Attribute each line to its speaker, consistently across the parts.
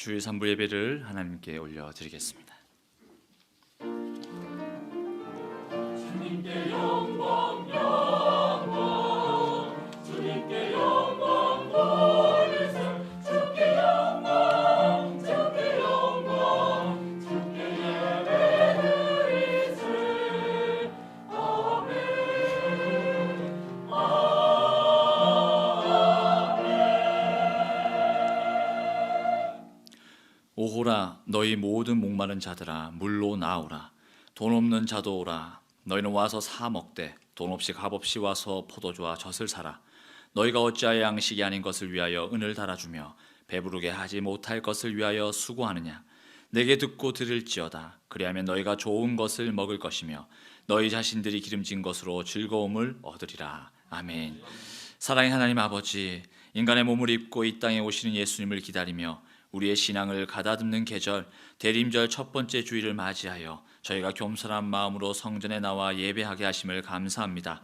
Speaker 1: 주일 3부 예배를 하나님께 올려드리겠습니다.
Speaker 2: 주님께 영광 영광 주님께 영광 돌리세 주께 영광 주께 영광 주께 예배드리세 아멘
Speaker 1: 오호라 너희 모든 목마른 자들아 물로 나오라. 돈 없는 자도 오라. 너희는 와서 사 먹되 돈 없이 값없이 와서 포도주와 젖을 사라. 너희가 어찌하여 양식이 아닌 것을 위하여 은을 달아주며 배부르게 하지 못할 것을 위하여 수고하느냐. 내게 듣고 들을지어다. 그리하면 너희가 좋은 것을 먹을 것이며 너희 자신들이 기름진 것으로 즐거움을 얻으리라. 아멘. 사랑의 하나님 아버지, 인간의 몸을 입고 이 땅에 오시는 예수님을 기다리며 우리의 신앙을 가다듬는 계절 대림절 첫 번째 주일을 맞이하여 저희가 겸손한 마음으로 성전에 나와 예배하게 하심을 감사합니다.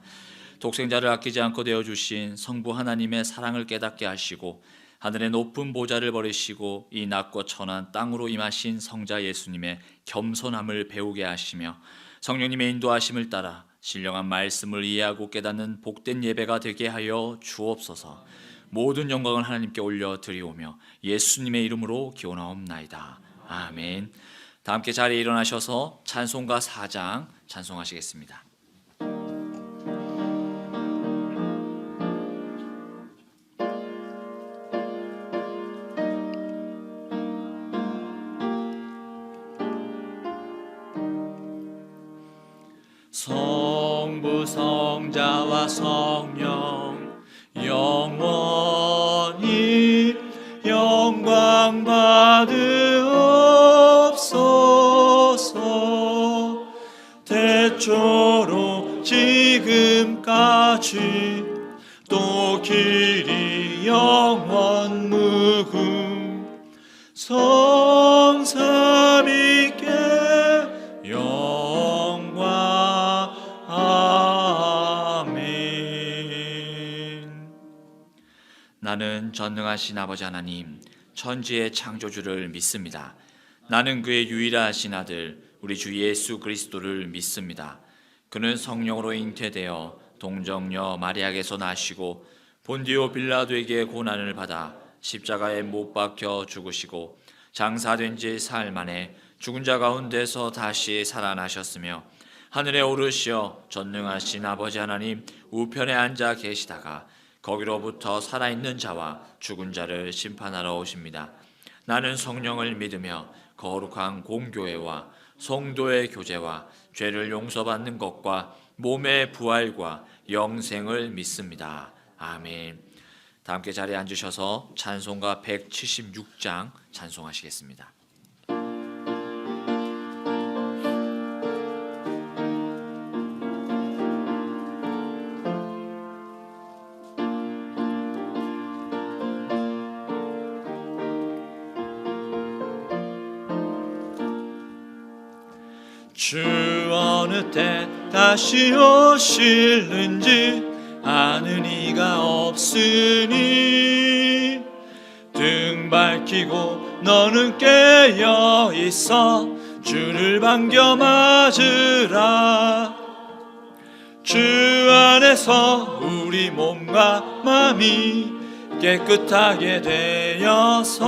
Speaker 1: 독생자를 아끼지 않고 되어주신 성부 하나님의 사랑을 깨닫게 하시고 하늘의 높은 보좌를 버리시고 이 낮고 천한 땅으로 임하신 성자 예수님의 겸손함을 배우게 하시며 성령님의 인도하심을 따라 신령한 말씀을 이해하고 깨닫는 복된 예배가 되게 하여 주옵소서. 모든 영광을 하나님께 올려드리오며 예수님의 이름으로 기원하옵나이다. 아멘. 다 함께 자리에 일어나셔서 찬송가 4장 찬송하시겠습니다. 성부 성자와 성령 영원히 영광 받으옵소서. 태초로 지금까지 또 길이 영원 무궁 성삼위께 영광. 아멘. 나는 전능하신 아버지 하나님 천지의 창조주를 믿습니다. 나는 그의 유일하신 아들 우리 주 예수 그리스도를 믿습니다. 그는 성령으로 잉태되어 동정녀 마리아에게서 나시고 본디오 빌라도에게 고난을 받아 십자가에 못 박혀 죽으시고 장사된 지 사흘 만에 죽은 자 가운데서 다시 살아나셨으며 하늘에 오르시어 전능하신 아버지 하나님 우편에 앉아 계시다가 거기로부터 살아있는 자와 죽은 자를 심판하러 오십니다. 나는 성령을 믿으며 거룩한 공교회와 성도의 교제와 죄를 용서받는 것과 몸의 부활과 영생을 믿습니다. 아멘. 다 함께 자리에 앉으셔서 찬송가 176장 찬송하시겠습니다.
Speaker 2: 주 어느 때 다시 오실는지 아는 이가 없으니 등 밝히고 너는 깨어 있어 주를 반겨 맞으라. 주 안에서 우리 몸과 마음이 깨끗하게 되어서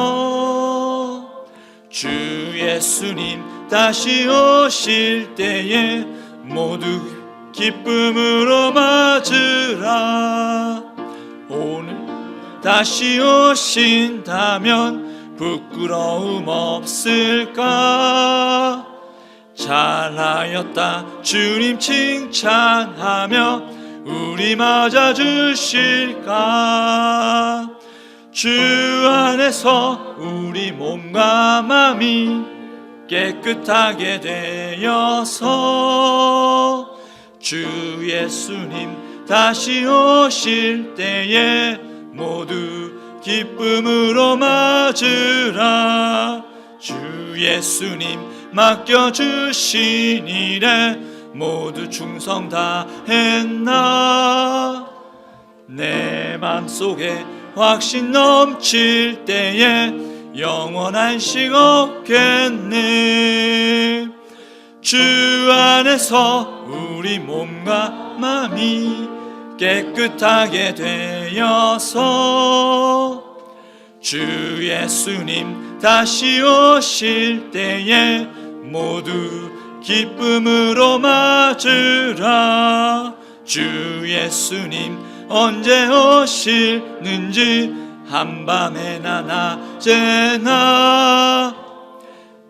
Speaker 2: 주 예수님 다시 오실 때에 모두 기쁨으로 맞으라. 오늘 다시 오신다면 부끄러움 없을까? 잘하였다 주님 칭찬하며 우리 맞아주실까? 주 안에서 우리 몸과 마음이 깨끗하게 되어서 주 예수님 다시 오실 때에 모두 기쁨으로 맞으라. 주 예수님 맡겨주신 일에 모두 충성 다했나. 내 맘속에 확신 넘칠 때에 영원한 식 없겠네. 주 안에서 우리 몸과 마음이 깨끗하게 되어서 주 예수님 다시 오실 때에 모두 기쁨으로 맞으라. 주 예수님 언제 오실는지 한밤에나 낮에나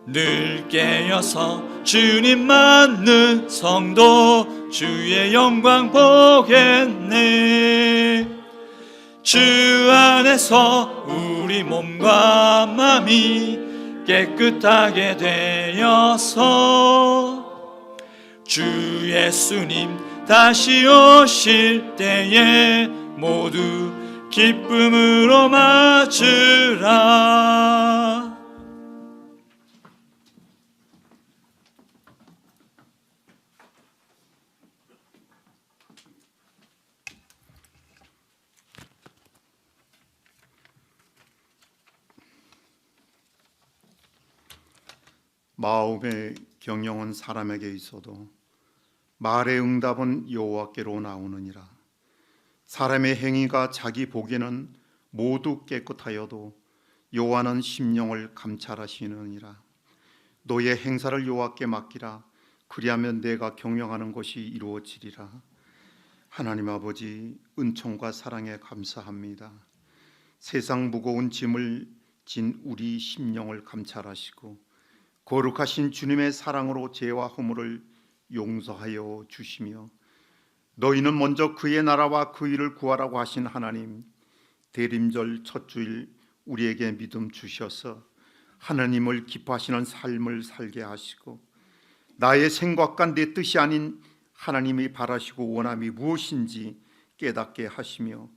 Speaker 2: 늘 깨어서 주님 맞는 성도 주의 영광 보겠네. 주 안에서 우리 몸과 마음이 깨끗하게 되어서 주 예수님 다시 오실 때에 모두 기쁨으로 맞으라.
Speaker 3: 마음의 경영은 사람에게 있어도 말의 응답은 여호와께로 나오느니라. 사람의 행위가 자기 보기에는 모두 깨끗하여도 여호와는 심령을 감찰하시느니라. 너의 행사를 여호와께 맡기라. 그리하면 내가 경영하는 것이 이루어지리라. 하나님 아버지, 은총과 사랑에 감사합니다. 세상 무거운 짐을 진 우리 심령을 감찰하시고 거룩하신 주님의 사랑으로 죄와 허물을 용서하여 주시며 너희는 먼저 그의 나라와 그 일을 구하라고 하신 하나님, 대림절 첫 주일 우리에게 믿음 주셔서 하나님을 기뻐하시는 삶을 살게 하시고 나의 생각과 내 뜻이 아닌 하나님이 바라시고 원함이 무엇인지 깨닫게 하시며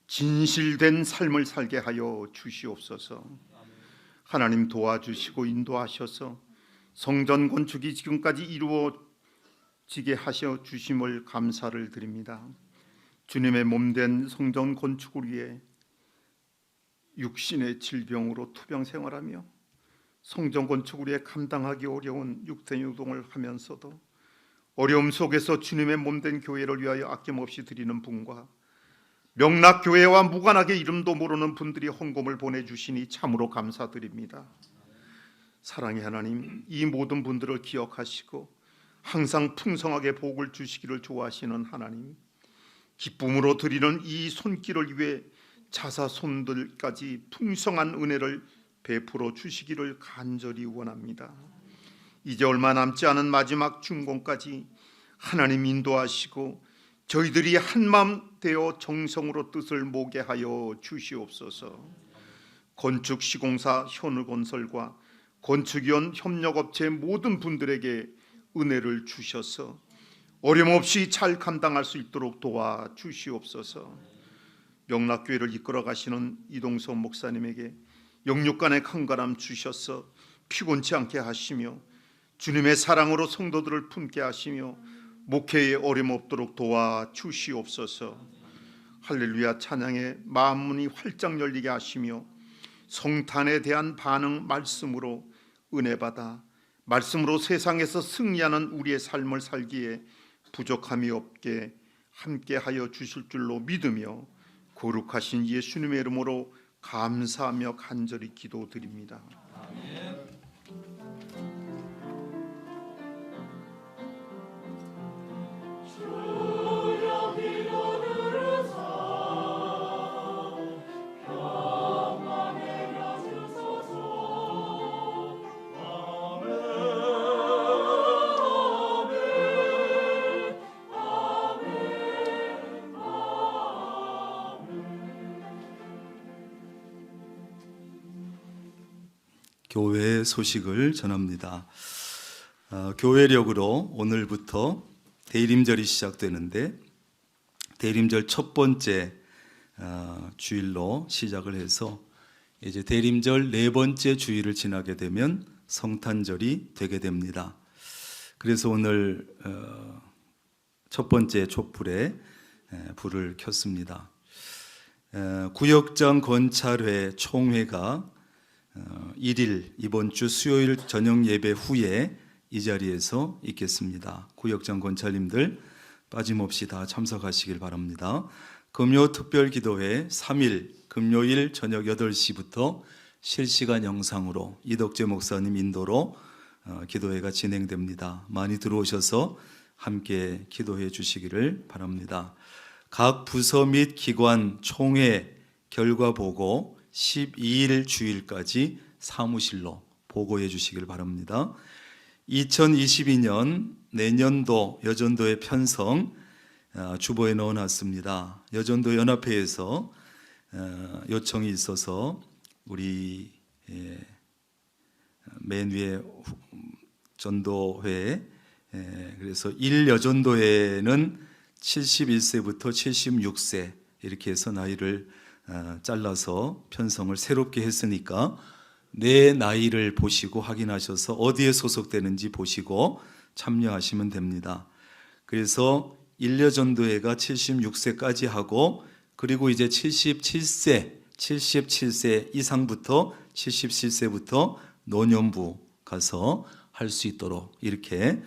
Speaker 3: 진실된 삶을 살게 하여 주시옵소서. 하나님 도와주시고 인도하셔서 성전 건축이 지금까지 이루어지게 하셔 주심을 감사를 드립니다. 주님의 몸된 성전 건축을 위해 육신의 질병으로 투병 생활하며 성전 건축을 위해 감당하기 어려운 육체 노동을 하면서도 어려움 속에서 주님의 몸된 교회를 위하여 아낌없이 드리는 분과 명락교회와 무관하게 이름도 모르는 분들이 헌금을 보내주시니 참으로 감사드립니다. 사랑의 하나님, 이 모든 분들을 기억하시고 항상 풍성하게 복을 주시기를 좋아하시는 하나님, 기쁨으로 드리는 이 손길을 위해 자사손들까지 풍성한 은혜를 베풀어 주시기를 간절히 원합니다. 이제 얼마 남지 않은 마지막 중공까지 하나님 인도하시고 저희들이 한마음 되어 정성으로 뜻을 모게 하여 주시옵소서. 건축시공사 현우건설과 건축위원 협력업체 모든 분들에게 은혜를 주셔서 어려움없이 잘 감당할 수 있도록 도와주시옵소서. 명락교회를 이끌어 가시는 이동석 목사님에게 영육간의 강건함 주셔서 피곤치 않게 하시며 주님의 사랑으로 성도들을 품게 하시며 목회에 어려움 없도록 도와주시옵소서. 할렐루야 찬양의 마음문이 활짝 열리게 하시며 성탄에 대한 반응 말씀으로 은혜 받아 말씀으로 세상에서 승리하는 우리의 삶을 살기에 부족함이 없게 함께하여 주실 줄로 믿으며 거룩하신 예수님의 이름으로 감사하며 간절히 기도드립니다. 아멘.
Speaker 4: 교회의 소식을 전합니다. 교회력으로 오늘부터 대림절이 시작되는데 대림절 첫 번째 주일로 시작을 해서 이제 대림절 네 번째 주일을 지나게 되면 성탄절이 되게 됩니다. 그래서 오늘 첫 번째 촛불에 불을 켰습니다. 구역장 건찰회 총회가 1일 이번 주 수요일 저녁 예배 후에 이 자리에서 있겠습니다. 구역장 권찰님들 빠짐없이 다 참석하시길 바랍니다. 금요 특별기도회 3일 금요일 저녁 8시부터 실시간 영상으로 이덕재 목사님 인도로 기도회가 진행됩니다. 많이 들어오셔서 함께 기도해 주시기를 바랍니다. 각 부서 및 기관 총회 결과 보고 12일 주일까지 사무실로 보고해 주시길 바랍니다. 2022년 내년도 여전도의 편성 주보에 넣어놨습니다. 여전도 연합회에서 요청이 있어서 우리 맨 위에 전도회 그래서 1여전도회는 71세부터 76세 이렇게 해서 나이를 잘라서 편성을 새롭게 했으니까 내 나이를 보시고 확인하셔서 어디에 소속되는지 보시고 참여하시면 됩니다. 그래서 1여전도회가 76세까지 하고 그리고 이제 77세 이상부터 77세부터 노년부 가서 할 수 있도록 이렇게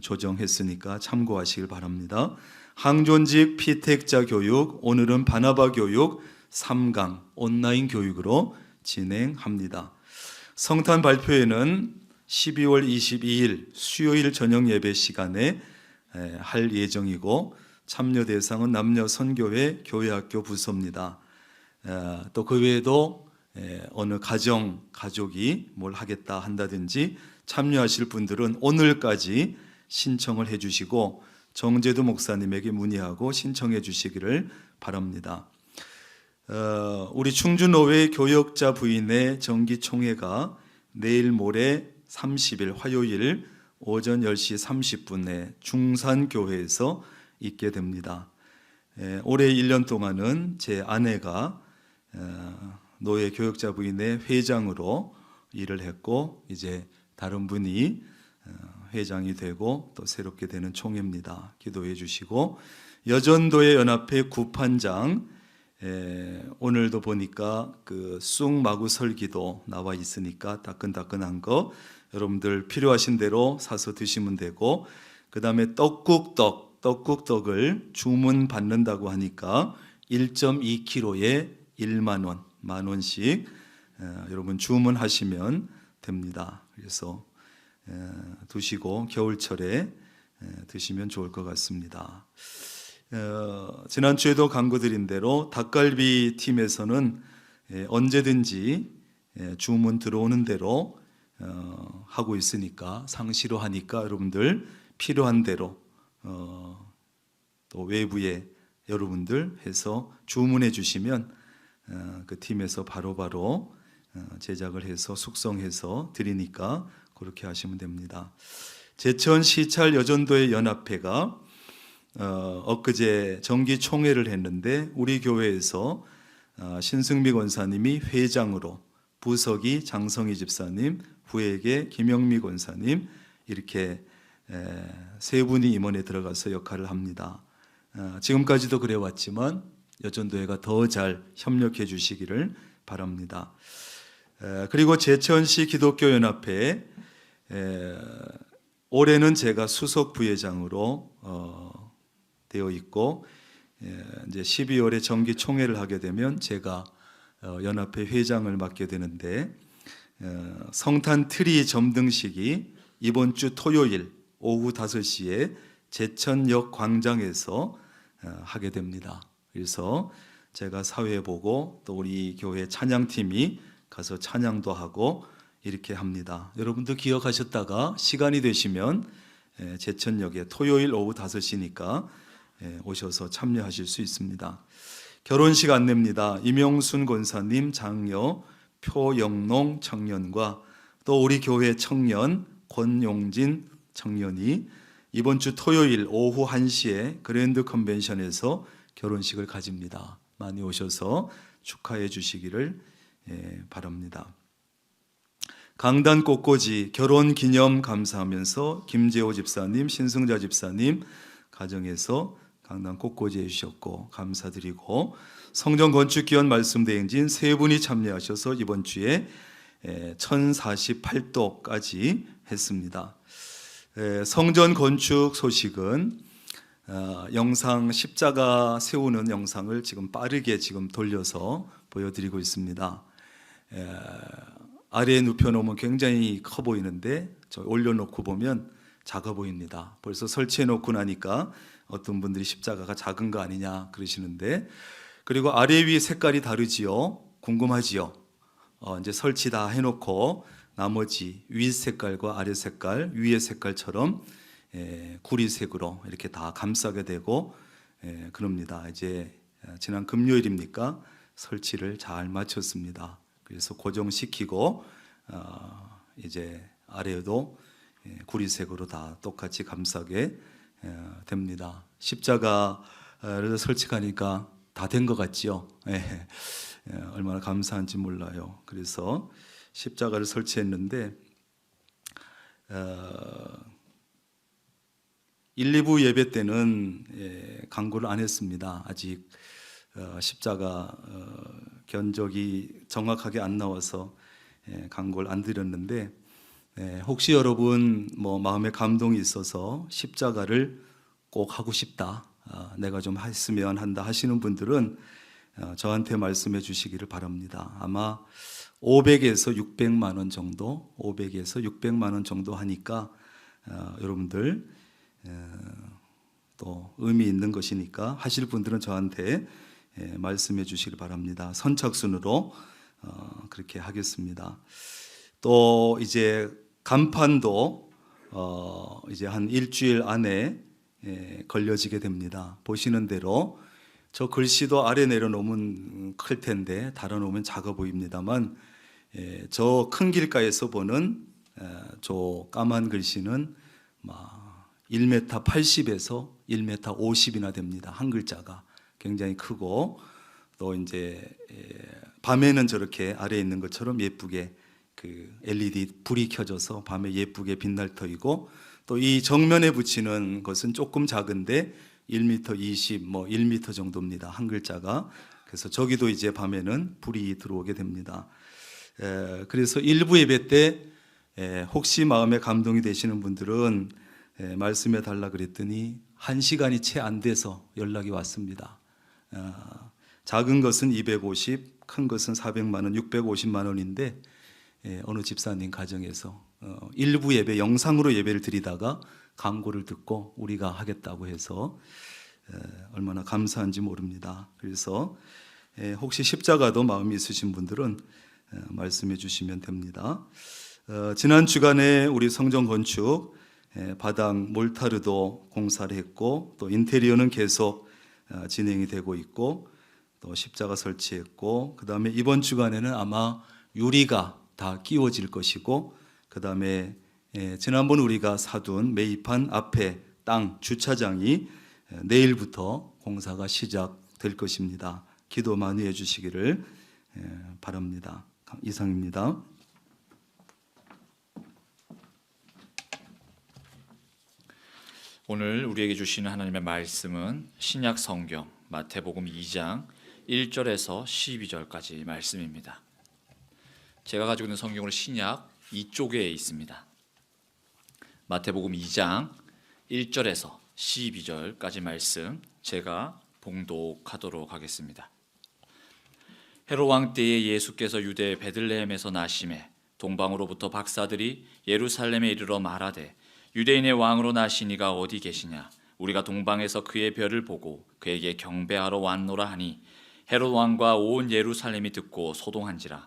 Speaker 4: 조정했으니까 참고하시길 바랍니다. 항존직 피택자 교육, 오늘은 바나바 교육 3강 온라인 교육으로 진행합니다. 성탄 발표회는 12월 22일 수요일 저녁 예배 시간에 할 예정이고 참여 대상은 남녀 선교회 교회학교 부서입니다. 또 그 외에도 어느 가족이 뭘 하겠다 한다든지 참여하실 분들은 오늘까지 신청을 해주시고 정제도 목사님에게 문의하고 신청해 주시기를 바랍니다. 우리 충주노회 교역자 부인의 정기총회가 내일 모레 30일 화요일 오전 10시 30분에 중산교회에서 있게 됩니다. 올해 1년 동안은 제 아내가 노회 교역자 부인의 회장으로 일을 했고 이제 다른 분이 회장이 되고 또 새롭게 되는 총회입니다. 기도해 주시고 여전도의 연합회 구판장 오늘도 보니까 그 쑥마구 설기도 나와 있으니까 따끈따끈한 거 여러분들 필요하신 대로 사서 드시면 되고 그 다음에 떡국떡을 주문 받는다고 하니까 1.2kg에 1만 원, 만 원씩 여러분 주문하시면 됩니다. 그래서 두시고 겨울철에 드시면 좋을 것 같습니다. 지난주에도 광고드린 대로 닭갈비 팀에서는 언제든지 주문 들어오는 대로 하고 있으니까 상시로 하니까 여러분들 필요한 대로 또 외부에 여러분들 해서 주문해 주시면 그 팀에서 바로바로 제작을 해서 숙성해서 드리니까 그렇게 하시면 됩니다. 제천 시찰 여전도의 연합회가 엊그제 정기 총회를 했는데 우리 교회에서 신승미 권사님이 회장으로 부석이 장성희 집사님, 부에게 김영미 권사님 이렇게 세 분이 임원에 들어가서 역할을 합니다. 지금까지도 그래왔지만 여전도회가 더 잘 협력해 주시기를 바랍니다. 그리고 제천시 기독교연합회 올해는 제가 수석 부회장으로 되어 있고 이제 12월에 정기 총회를 하게 되면 제가 연합회 회장을 맡게 되는데 성탄 트리 점등식이 이번 주 토요일 오후 5시에 제천역 광장에서 하게 됩니다. 그래서 제가 사회 보고 또 우리 교회 찬양팀이 가서 찬양도 하고 이렇게 합니다. 여러분도 기억하셨다가 시간이 되시면 제천역에 토요일 오후 5시니까 오셔서 참여하실 수 있습니다. 결혼식 안내입니다. 임용순 권사님 장녀 표영농 청년과 또 우리 교회 청년 권용진 청년이 이번 주 토요일 오후 1시에 그랜드 컨벤션에서 결혼식을 가집니다. 많이 오셔서 축하해 주시기를 바랍니다. 강단 꽃꽂이 결혼 기념 감사하면서 김재호 집사님, 신승자 집사님 가정에서 강단 꽃꽂이 해주셨고 감사드리고 성전 건축 기원 말씀 대행진 세 분이 참여하셔서 이번 주에 1048도까지 했습니다. 성전 건축 소식은 영상 십자가 세우는 영상을 지금 빠르게 지금 돌려서 보여드리고 있습니다. 아래에 눕혀놓으면 굉장히 커 보이는데 저 올려놓고 보면 작아 보입니다. 벌써 설치해놓고 나니까 어떤 분들이 십자가가 작은 거 아니냐 그러시는데, 그리고 아래 위 색깔이 다르지요? 궁금하지요? 이제 설치 다 해놓고 나머지 위 색깔과 아래 색깔, 위의 색깔처럼 구리색으로 이렇게 다 감싸게 되고 그럽니다. 이제 지난 금요일입니까? 설치를 잘 마쳤습니다. 그래서 고정시키고 이제 아래에도 구리색으로 다 똑같이 감싸게 됩니다. 십자가를 설치하니까 다 된 것 같지요? 얼마나 감사한지 몰라요. 그래서 십자가를 설치했는데 1, 2부 예배 때는 강구를 안 했습니다. 아직 십자가 견적이 정확하게 안 나와서 강구를 안 드렸는데, 혹시 여러분 뭐 마음에 감동이 있어서 십자가를 꼭 하고 싶다, 내가 좀 했으면 한다 하시는 분들은 저한테 말씀해 주시기를 바랍니다. 아마 500에서 600만 원 정도, 500에서 600만 원 정도 하니까 여러분들 또 의미 있는 것이니까 하실 분들은 저한테 말씀해 주시기 바랍니다. 선착순으로 그렇게 하겠습니다. 또 이제 간판도 이제 한 일주일 안에 걸려지게 됩니다. 보시는 대로 저 글씨도 아래 내려놓으면 클 텐데 달아놓으면 작아 보입니다만, 저 큰 길가에서 보는 저 까만 글씨는 1m 80에서 1m 50이나 됩니다. 한 글자가 굉장히 크고, 또 이제 밤에는 저렇게 아래에 있는 것처럼 예쁘게 그 LED 불이 켜져서 밤에 예쁘게 빛날 터이고, 또 이 정면에 붙이는 것은 조금 작은데 1m 20, 1m 정도입니다. 한 글자가. 그래서 저기도 이제 밤에는 불이 들어오게 됩니다. 그래서 일부 예배 때 혹시 마음에 감동이 되시는 분들은 말씀해 달라 그랬더니 1시간이 채 안 돼서 연락이 왔습니다. 작은 것은 250, 큰 것은 400만 원, 650만 원인데 어느 집사님 가정에서 일부 예배 영상으로 예배를 드리다가 광고를 듣고 우리가 하겠다고 해서 얼마나 감사한지 모릅니다. 그래서 혹시 십자가도 마음이 있으신 분들은 말씀해 주시면 됩니다. 지난 주간에 우리 성전 건축 바닥 몰타르도 공사를 했고, 또 인테리어는 계속 진행이 되고 있고, 또 십자가 설치했고, 그 다음에 이번 주간에는 아마 유리가 다 끼워질 것이고, 그 다음에 지난번 우리가 사둔 매입한 앞에 땅 주차장이 내일부터 공사가 시작될 것입니다. 기도 많이 해주시기를 바랍니다. 이상입니다.
Speaker 1: 오늘 우리에게 주시는 하나님의 말씀은 신약 성경 마태복음 2장 1절에서 12절까지 말씀입니다. 제가 가지고 있는 성경은 신약 이쪽에 있습니다. 마태복음 2장 1절에서 12절까지 말씀 제가 봉독하도록 하겠습니다. 헤롯 왕 때에 예수께서 유대 베들레헴에서 나심에 동방으로부터 박사들이 예루살렘에 이르러 말하되 유대인의 왕으로 나시니가 어디 계시냐? 우리가 동방에서 그의 별을 보고 그에게 경배하러 왔노라 하니 헤롯 왕과 온 예루살렘이 듣고 소동한지라.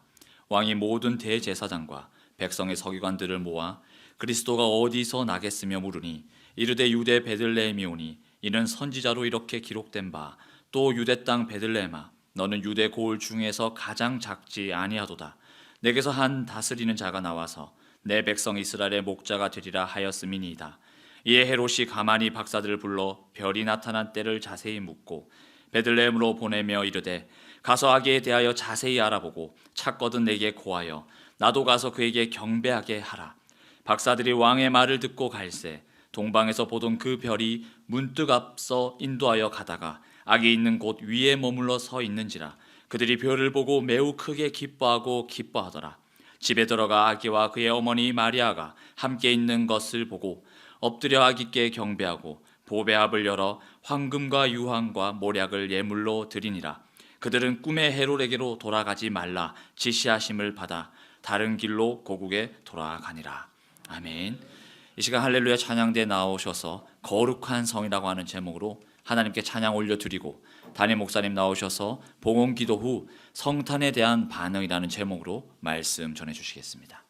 Speaker 1: 왕이 모든 대제사장과 백성의 서기관들을 모아 그리스도가 어디서 나겠으며 물으니 이르되 유대 베들레헴이오니 이는 선지자로 이렇게 기록된 바 또 유대 땅 베들레헴아 너는 유대 고을 중에서 가장 작지 아니하도다. 내게서 한 다스리는 자가 나와서 내 백성 이스라엘의 목자가 되리라 하였음이니이다. 이에 헤롯이 가만히 박사들을 불러 별이 나타난 때를 자세히 묻고 베들레헴으로 보내며 이르되 가서 아기에 대하여 자세히 알아보고 찾거든 내게 고하여 나도 가서 그에게 경배하게 하라. 박사들이 왕의 말을 듣고 갈새 동방에서 보던 그 별이 문득 앞서 인도하여 가다가 아기 있는 곳 위에 머물러 서 있는지라. 그들이 별을 보고 매우 크게 기뻐하고 기뻐하더라. 집에 들어가 아기와 그의 어머니 마리아가 함께 있는 것을 보고 엎드려 아기께 경배하고 보배합을 열어 황금과 유황과 모략을 예물로 드리니라. 그들은 꿈의 헤롯에게로 돌아가지 말라 지시하심을 받아 다른 길로 고국에 돌아가니라. 아멘. 이 시간 할렐루야 찬양대에 나오셔서 거룩한 성이라고 하는 제목으로 하나님께 찬양 올려드리고, 담임 목사님 나오셔서 봉헌 기도 후 성탄에 대한 반응이라는 제목으로 말씀 전해주시겠습니다.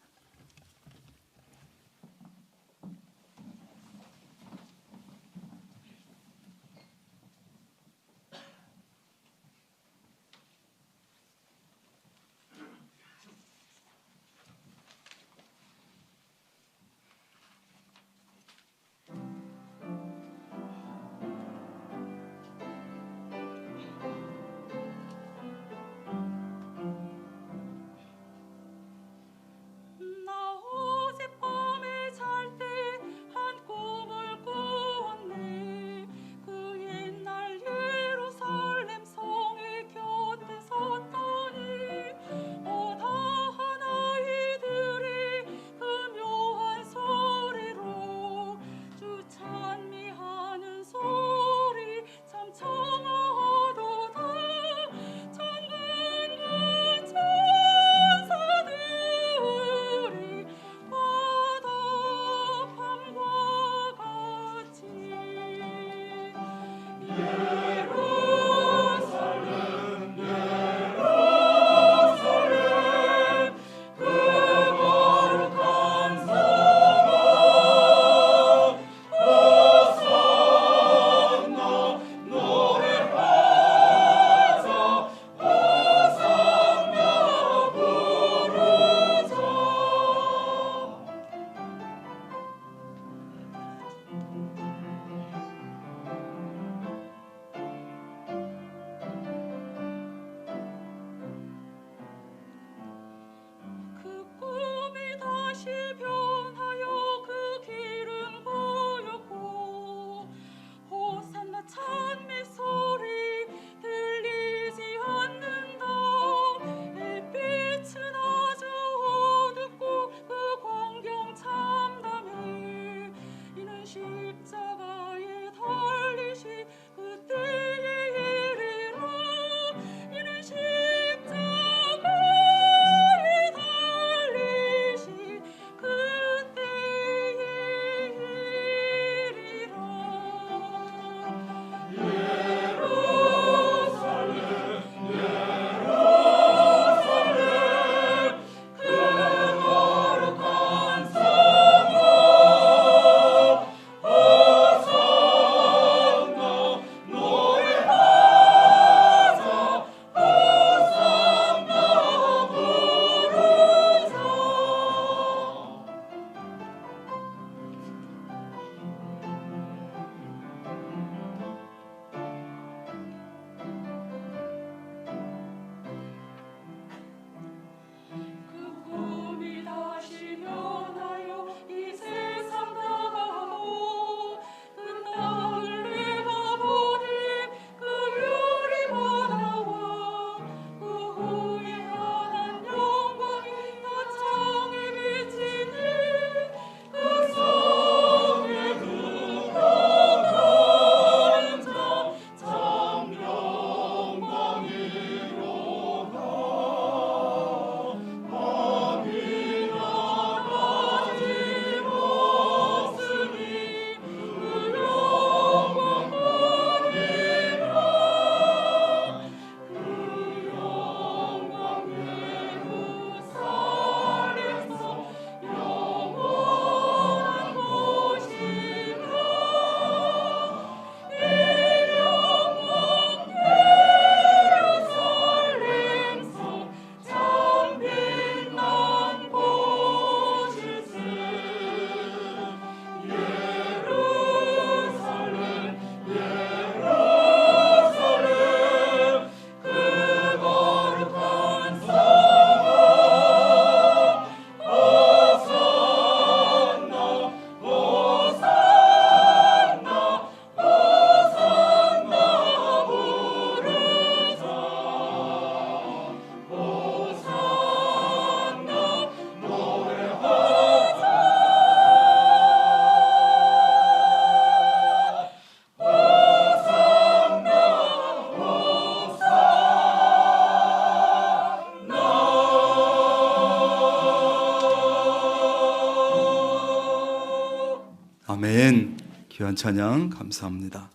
Speaker 4: 아멘. 귀한 찬양 감사합니다.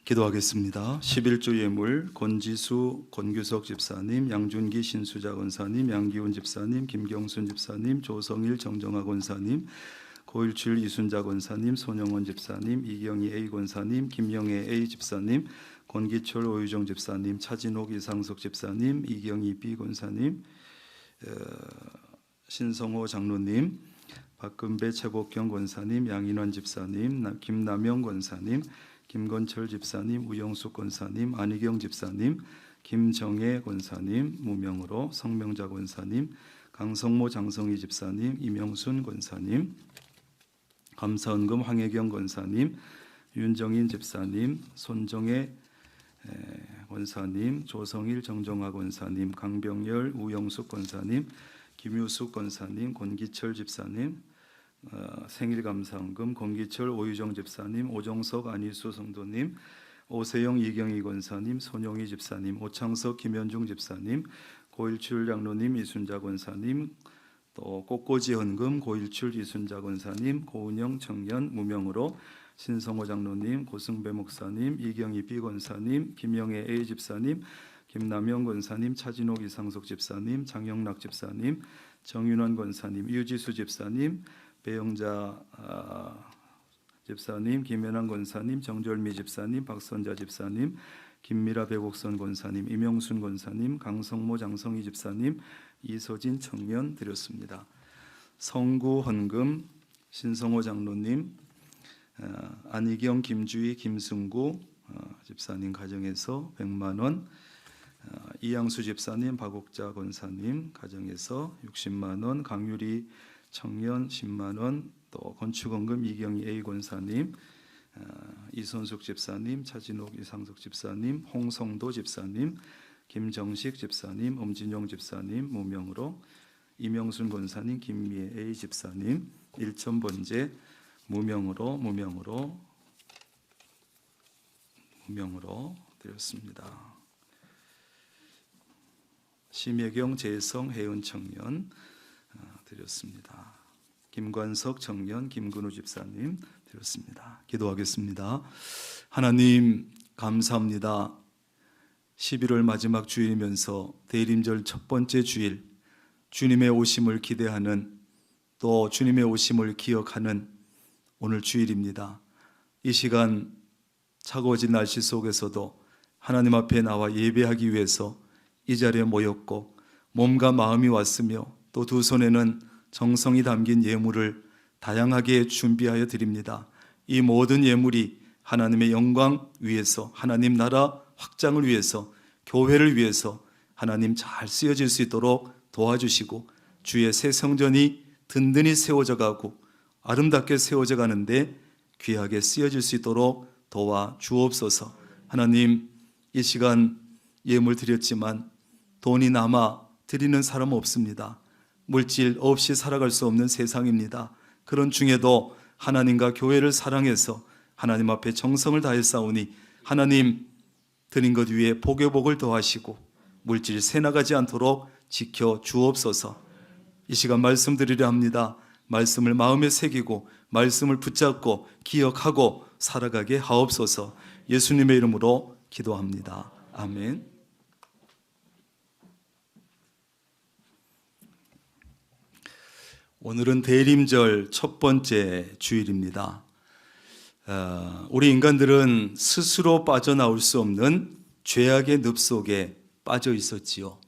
Speaker 4: 기도하겠습니다. 11조 예물 권지수 권규석 집사님, 양준기 신수자 권사님, 양기훈 집사님, 김경순 집사님, 조성일 정정학 권사님, 고일출 이순자 권사님, 손영원 집사님, 이경희 A 권사님, 김영애 A 집사님, 권기철 오유정 집사님, 차진옥 이상석 집사님, 이경희 B 권사님, 신성호 장로님, 박근배 최복경 권사님, 양인환 집사님, 김남영 권사님, 김건철 집사님, 우영숙 권사님, 안희경 집사님, 김정혜 권사님, 무명으로 성명자 권사님, 강성모 장성희 집사님, 이명순 권사님, 감사헌금 황혜경 권사님, 윤정인 집사님, 손정혜 권사님, 조성일 정정화 권사님, 강병열 우영숙 권사님, 김유숙 권사님, 권기철 집사님, 생일감사헌금 권기철 오유정 집사님, 오정석 안희수 성도님, 오세영 이경희 권사님, 손용희 집사님, 오창석 김현중 집사님, 고일출 장로님, 이순자 권사님, 또 꽃꽂이 헌금 고일출 이순자 권사님, 고은영 청년 무명으로 신성호 장로님, 고승배 목사님, 이경희 B 권사님, 김영애 A 집사님, 김남영 권사님, 차진옥 이상석 집사님, 장영락 집사님, 정윤환 권사님, 유지수 집사님, 배영자 집사님, 김연환 권사님, 정절미 집사님, 박선자 집사님, 김미라 배곡선 권사님, 이명순 권사님, 강성모 장성희 집사님, 이서진 청년 드렸습니다. 성구 헌금 신성호 장로님, 안희경 김주희 김승구 집사님 가정에서 100만 원, 이양수 집사님, 박옥자 권사님 가정에서 60만 원, 강유리 청년 10만 원, 또 건축원금 이경희 A 권사님, 이선숙 집사님, 차진옥 이상석 집사님, 홍성도 집사님, 김정식 집사님, 엄진용 집사님 무명으로, 이명순 권사님, 김미애 A 집사님, 일천번제 무명으로 드렸습니다. 심혜경 재성 혜은 청년 드렸습니다. 김관석 청년 김근우 집사님 드렸습니다. 기도하겠습니다. 하나님 감사합니다. 11월 마지막 주일이면서 대림절 첫 번째 주일, 주님의 오심을 기대하는, 또 주님의 오심을 기억하는 오늘 주일입니다. 이 시간 차가워진 날씨 속에서도 하나님 앞에 나와 예배하기 위해서 이 자리에 모였고, 몸과 마음이 왔으며 또 두 손에는 정성이 담긴 예물을 다양하게 준비하여 드립니다. 이 모든 예물이 하나님의 영광 위해서, 하나님 나라 확장을 위해서, 교회를 위해서 하나님 잘 쓰여질 수 있도록 도와주시고, 주의 새 성전이 든든히 세워져 가고 아름답게 세워져 가는데 귀하게 쓰여질 수 있도록 도와주옵소서. 하나님, 이 시간 예물 드렸지만 돈이 남아 드리는 사람 없습니다. 물질 없이 살아갈 수 없는 세상입니다. 그런 중에도 하나님과 교회를 사랑해서 하나님 앞에 정성을 다해 싸우니 하나님 드린 것 위에 복의 복을 더하시고 물질 새나가지 않도록 지켜 주옵소서. 이 시간 말씀드리려 합니다. 말씀을 마음에 새기고 말씀을 붙잡고 기억하고 살아가게 하옵소서. 예수님의 이름으로 기도합니다. 아멘. 오늘은 대림절 첫 번째 주일입니다. 우리 인간들은 스스로 빠져나올 수 없는 죄악의 늪 속에 빠져 있었지요.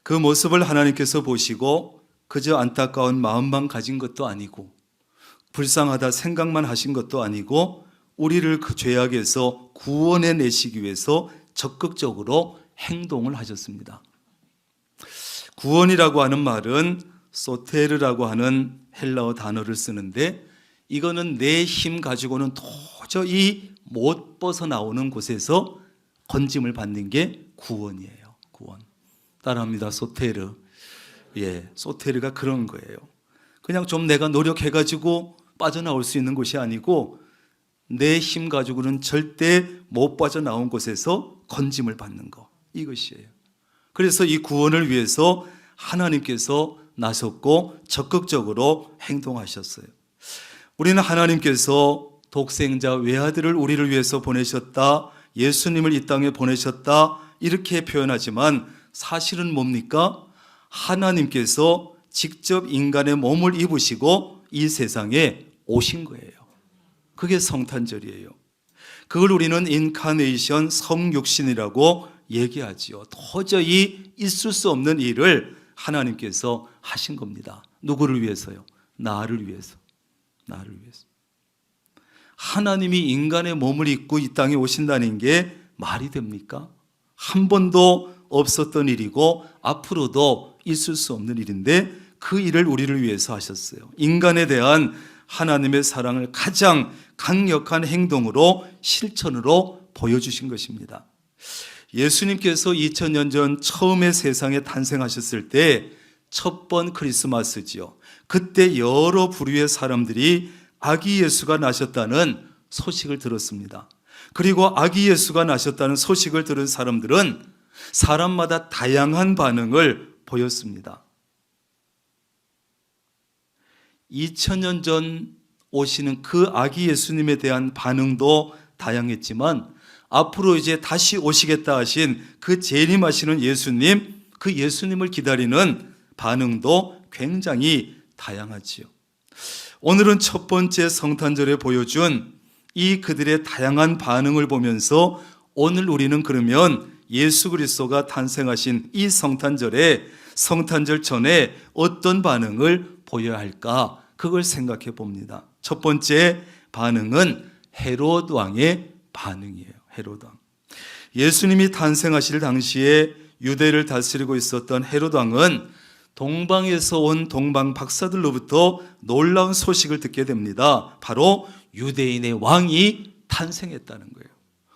Speaker 4: 그 모습을 하나님께서 보시고 그저 안타까운 마음만 가진 것도 아니고, 불쌍하다 생각만 하신 것도 아니고, 우리를 그 죄악에서 구원해 내시기 위해서 적극적으로 행동을 하셨습니다. 구원이라고 하는 말은 소테르라고 하는 헬라어 단어를 쓰는데, 이거는 내 힘 가지고는 도저히 못 벗어나오는 곳에서 건짐을 받는 게 구원이에요. 구원. 따라합니다. 소테르. 소테르가 그런 거예요. 그냥 좀 내가 노력해가지고 빠져나올 수 있는 것이 아니고, 내 힘 가지고는 절대 못 빠져나온 곳에서 건짐을 받는 것, 이것이에요. 그래서 이 구원을 위해서 하나님께서 나섰고 적극적으로 행동하셨어요. 우리는 하나님께서 독생자 외아들을 우리를 위해서 보내셨다, 예수님을 이 땅에 보내셨다, 이렇게 표현하지만 사실은 뭡니까? 하나님께서 직접 인간의 몸을 입으시고 이 세상에 오신 거예요. 그게 성탄절이에요. 그걸 우리는 인카네이션, 성육신이라고 얘기하지요. 도저히 있을 수 없는 일을 하나님께서 하신 겁니다. 누구를 위해서요? 나를 위해서. 나를 위해서. 하나님이 인간의 몸을 입고 이 땅에 오신다는 게 말이 됩니까? 한 번도 없었던 일이고 앞으로도 있을 수 없는 일인데 그 일을 우리를 위해서 하셨어요. 인간에 대한 하나님의 사랑을 가장 강력한 행동으로, 실천으로 보여주신 것입니다. 예수님께서 2000년 전 처음에 세상에 탄생하셨을 때 첫 번 크리스마스지요. 그때 여러 부류의 사람들이 아기 예수가 나셨다는 소식을 들었습니다. 그리고 아기 예수가 나셨다는 소식을 들은 사람들은 사람마다 다양한 반응을 보였습니다. 2000년 전 오시는 그 아기 예수님에 대한 반응도 다양했지만 앞으로 이제 다시 오시겠다 하신 그 재림하시는 예수님, 그 예수님을 기다리는 반응도 굉장히 다양하지요. 오늘은 첫 번째 성탄절에 보여준 이 그들의 다양한 반응을 보면서 오늘 우리는 그러면 예수 그리스도가 탄생하신 이 성탄절에, 성탄절 전에 어떤 반응을 보여야 할까? 그걸 생각해 봅니다. 첫 번째 반응은 헤롯 왕의 반응이에요. 헤롯 왕. 예수님이 탄생하실 당시에 유대를 다스리고 있었던 헤롯 왕은 동방에서 온 동방 박사들로부터 놀라운 소식을 듣게 됩니다. 바로 유대인의 왕이 탄생했다는 거예요.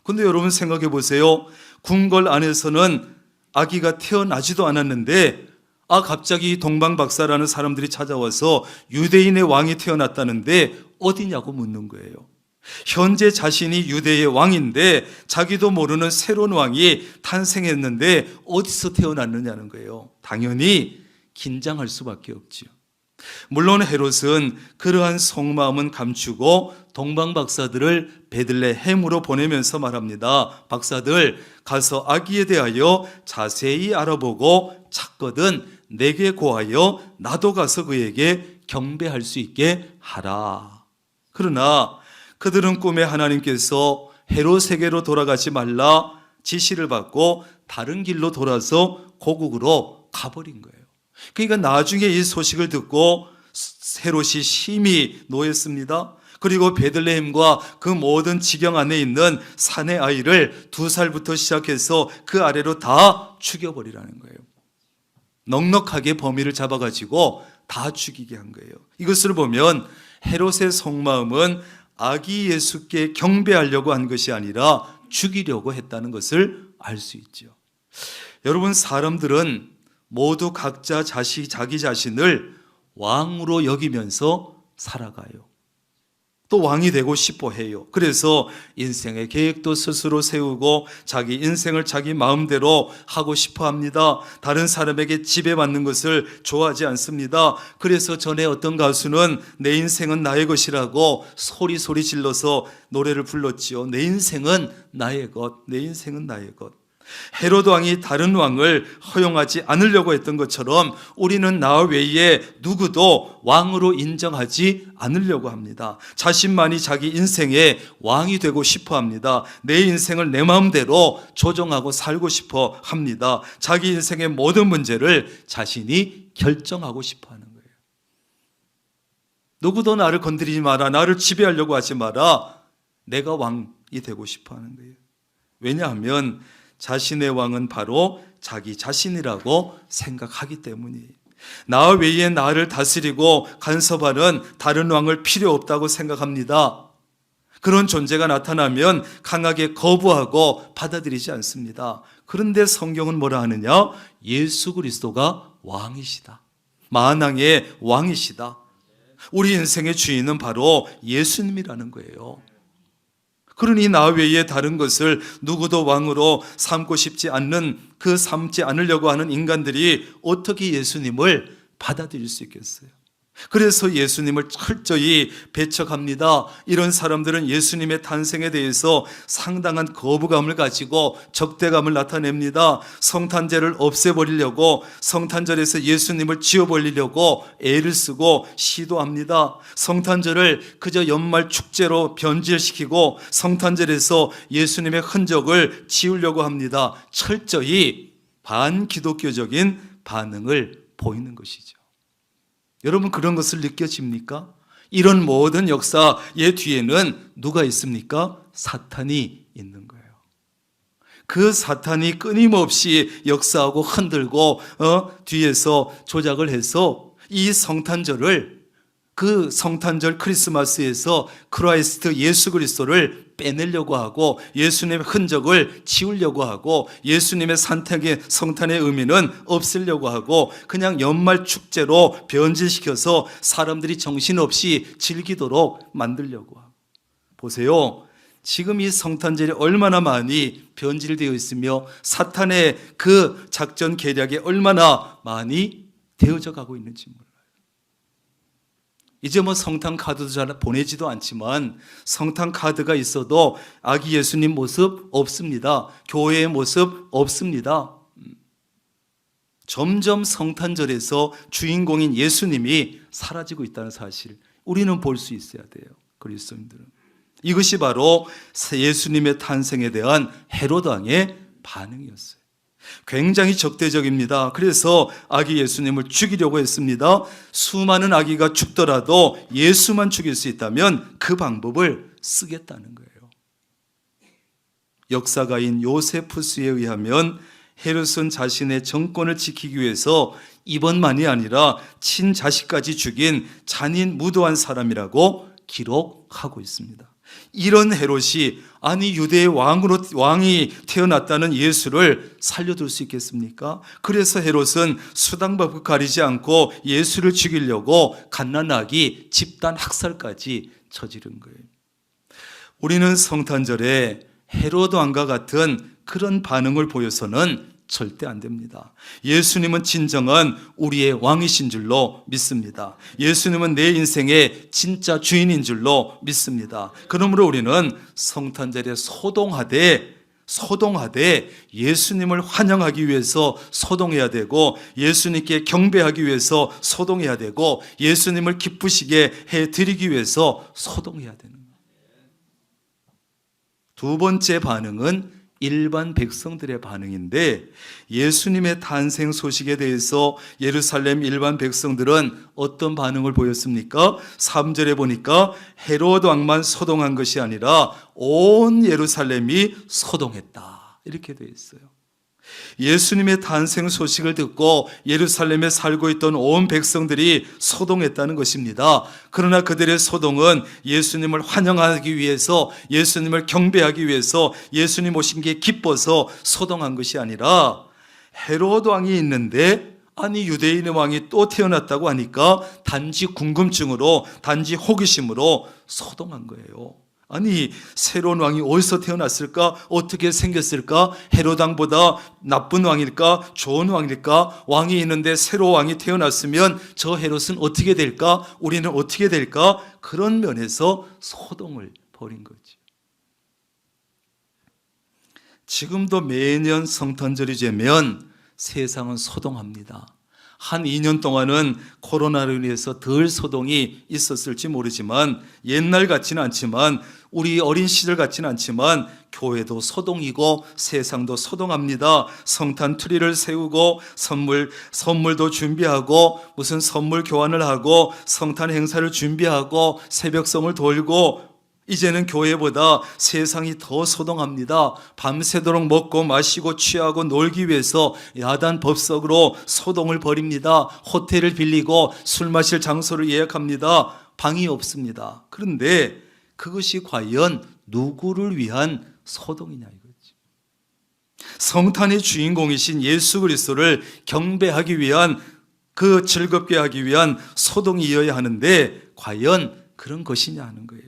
Speaker 4: 근데 여러분 생각해 보세요. 궁궐 안에서는 아기가 태어나지도 않았는데 갑자기 동방 박사라는 사람들이 찾아와서 유대인의 왕이 태어났다는데 어디냐고 묻는 거예요. 현재 자신이 유대의 왕인데 자기도 모르는 새로운 왕이 탄생했는데 어디서 태어났느냐는 거예요. 당연히 긴장할 수밖에 없지요. 물론 헤롯은 그러한 속마음은 감추고 동방 박사들을 베들레헴으로 보내면서 말합니다. 박사들, 가서 아기에 대하여 자세히 알아보고 찾거든 내게 고하여 나도 가서 그에게 경배할 수 있게 하라. 그러나 그들은 꿈에 하나님께서 헤롯에게로 돌아가지 말라 지시를 받고 다른 길로 돌아서 고국으로 가버린 거예요. 그러니까 나중에 이 소식을 듣고 헤롯이 심히 노했습니다. 그리고 베들레헴과 그 모든 지경 안에 있는 사내 아이를 2살부터 시작해서 그 아래로 다 죽여버리라는 거예요. 넉넉하게 범인을 잡아가지고 다 죽이게 한 거예요. 이것을 보면 헤롯의 속마음은 아기 예수께 경배하려고 한 것이 아니라 죽이려고 했다는 것을 알 수 있죠. 여러분, 사람들은 모두 각자 자기 자신을 왕으로 여기면서 살아가요. 또 왕이 되고 싶어 해요. 그래서 인생의 계획도 스스로 세우고 자기 인생을 자기 마음대로 하고 싶어 합니다. 다른 사람에게 지배받는 것을 좋아하지 않습니다. 그래서 전에 어떤 가수는 내 인생은 나의 것이라고 소리 질러서 노래를 불렀지요. 내 인생은 나의 것, 내 인생은 나의 것. 헤롯 왕이 다른 왕을 허용하지 않으려고 했던 것처럼 우리는 나 외에 누구도 왕으로 인정하지 않으려고 합니다. 자신만이 자기 인생의 왕이 되고 싶어 합니다. 내 인생을 내 마음대로 조정하고 살고 싶어 합니다. 자기 인생의 모든 문제를 자신이 결정하고 싶어 하는 거예요. 누구도 나를 건드리지 마라, 나를 지배하려고 하지 마라, 내가 왕이 되고 싶어 하는 거예요. 왜냐하면 자신의 왕은 바로 자기 자신이라고 생각하기 때문이에요. 나 외에 나를 다스리고 간섭하는 다른 왕을 필요 없다고 생각합니다. 그런 존재가 나타나면 강하게 거부하고 받아들이지 않습니다. 그런데 성경은 뭐라 하느냐? 예수 그리스도가 왕이시다. 만왕의 왕이시다. 우리 인생의 주인은 바로 예수님이라는 거예요. 그러니 나 외에 다른 것을 누구도 왕으로 삼고 싶지 않는, 그 삼지 않으려고 하는 인간들이 어떻게 예수님을 받아들일 수 있겠어요? 그래서 예수님을 철저히 배척합니다. 이런 사람들은 예수님의 탄생에 대해서 상당한 거부감을 가지고 적대감을 나타냅니다. 성탄제를 없애버리려고, 성탄절에서 예수님을 지워버리려고 애를 쓰고 시도합니다. 성탄절을 그저 연말 축제로 변질시키고 성탄절에서 예수님의 흔적을 지우려고 합니다. 철저히 반기독교적인 반응을 보이는 것이죠. 여러분, 그런 것을 느껴집니까? 이런 모든 역사의 뒤에는 누가 있습니까? 사탄이 있는 거예요. 그 사탄이 끊임없이 역사하고 흔들고 뒤에서 조작을 해서 이 성탄절을, 그 성탄절 크리스마스에서 크라이스트 예수 그리스도를 빼내려고 하고 예수님의 흔적을 지우려고 하고 예수님의 성탄의 의미는 없애려고 하고 그냥 연말 축제로 변질시켜서 사람들이 정신없이 즐기도록 만들려고 하고. 보세요. 지금 이 성탄절이 얼마나 많이 변질되어 있으며 사탄의 그 작전 계략에 얼마나 많이 되어져 가고 있는지 몰라요. 이제 뭐 성탄 카드도 잘 보내지도 않지만 성탄 카드가 있어도 아기 예수님 모습 없습니다. 교회의 모습 없습니다. 점점 성탄절에서 주인공인 예수님이 사라지고 있다는 사실, 우리는 볼 수 있어야 돼요. 그리스도인들은. 이것이 바로 예수님의 탄생에 대한 헤로드 왕의 반응이었어요. 굉장히 적대적입니다. 그래서 아기 예수님을 죽이려고 했습니다. 수많은 아기가 죽더라도 예수만 죽일 수 있다면 그 방법을 쓰겠다는 거예요. 역사가인 요세푸스에 의하면 헤롯은 자신의 정권을 지키기 위해서 이번만이 아니라 친자식까지 죽인 잔인무도한 사람이라고 기록하고 있습니다. 이런 헤롯이 아니 유대의 왕이 태어났다는 예수를 살려둘 수 있겠습니까? 그래서 헤롯은 수당법을 가리지 않고 예수를 죽이려고 갓난아기 집단 학살까지 저지른 거예요. 우리는 성탄절에 헤롯 왕과 같은 그런 반응을 보여서는 절대 안 됩니다. 예수님은 진정한 우리의 왕이신 줄로 믿습니다. 예수님은 내 인생의 진짜 주인인 줄로 믿습니다. 그러므로 우리는 성탄절에 소동하되 예수님을 환영하기 위해서 소동해야 되고 예수님께 경배하기 위해서 소동해야 되고 예수님을 기쁘시게 해드리기 위해서 소동해야 되는 거예요. 두 번째 반응은 일반 백성들의 반응인데, 예수님의 탄생 소식에 대해서 예루살렘 일반 백성들은 어떤 반응을 보였습니까? 3절에 보니까 헤롯 왕만 소동한 것이 아니라 온 예루살렘이 소동했다, 이렇게 되어 있어요. 예수님의 탄생 소식을 듣고 예루살렘에 살고 있던 온 백성들이 소동했다는 것입니다. 그러나 그들의 소동은 예수님을 환영하기 위해서, 예수님을 경배하기 위해서, 예수님 오신 게 기뻐서 소동한 것이 아니라 헤롯 왕이 있는데 아니 유대인의 왕이 또 태어났다고 하니까 단지 궁금증으로, 단지 호기심으로 소동한 거예요. 아니 새로운 왕이 어디서 태어났을까? 어떻게 생겼을까? 헤롯 왕보다 나쁜 왕일까? 좋은 왕일까? 왕이 있는데 새로운 왕이 태어났으면 저 헤롯은 어떻게 될까? 우리는 어떻게 될까? 그런 면에서 소동을 벌인 거지. 지금도 매년 성탄절이 되면 세상은 소동합니다. 한 2년 동안은 코로나로 인해서 덜 소동이 있었을지 모르지만 옛날 같지는 않지만, 우리 어린 시절 같지는 않지만 교회도 소동이고 세상도 소동합니다. 성탄 트리를 세우고 선물도 준비하고 무슨 선물 교환을 하고 성탄 행사를 준비하고 새벽성을 돌고, 이제는 교회보다 세상이 더 소동합니다. 밤새도록 먹고 마시고 취하고 놀기 위해서 야단 법석으로 소동을 벌입니다. 호텔을 빌리고 술 마실 장소를 예약합니다. 방이 없습니다. 그런데 그것이 과연 누구를 위한 소동이냐 이거지. 성탄의 주인공이신 예수 그리스도를 경배하기 위한, 그 즐겁게 하기 위한 소동이어야 하는데 과연 그런 것이냐 하는 거예요.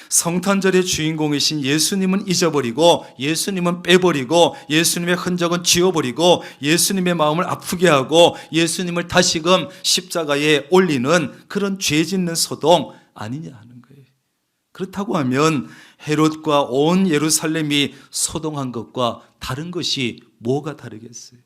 Speaker 4: 성탄절의 주인공이신 예수님은 잊어버리고 예수님은 빼버리고 예수님의 흔적은 지워버리고 예수님의 마음을 아프게 하고 예수님을 다시금 십자가에 올리는 그런 죄 짓는 소동 아니냐 하는 거예요. 그렇다고 하면 헤롯과 온 예루살렘이 소동한 것과 다른 것이 뭐가 다르겠어요?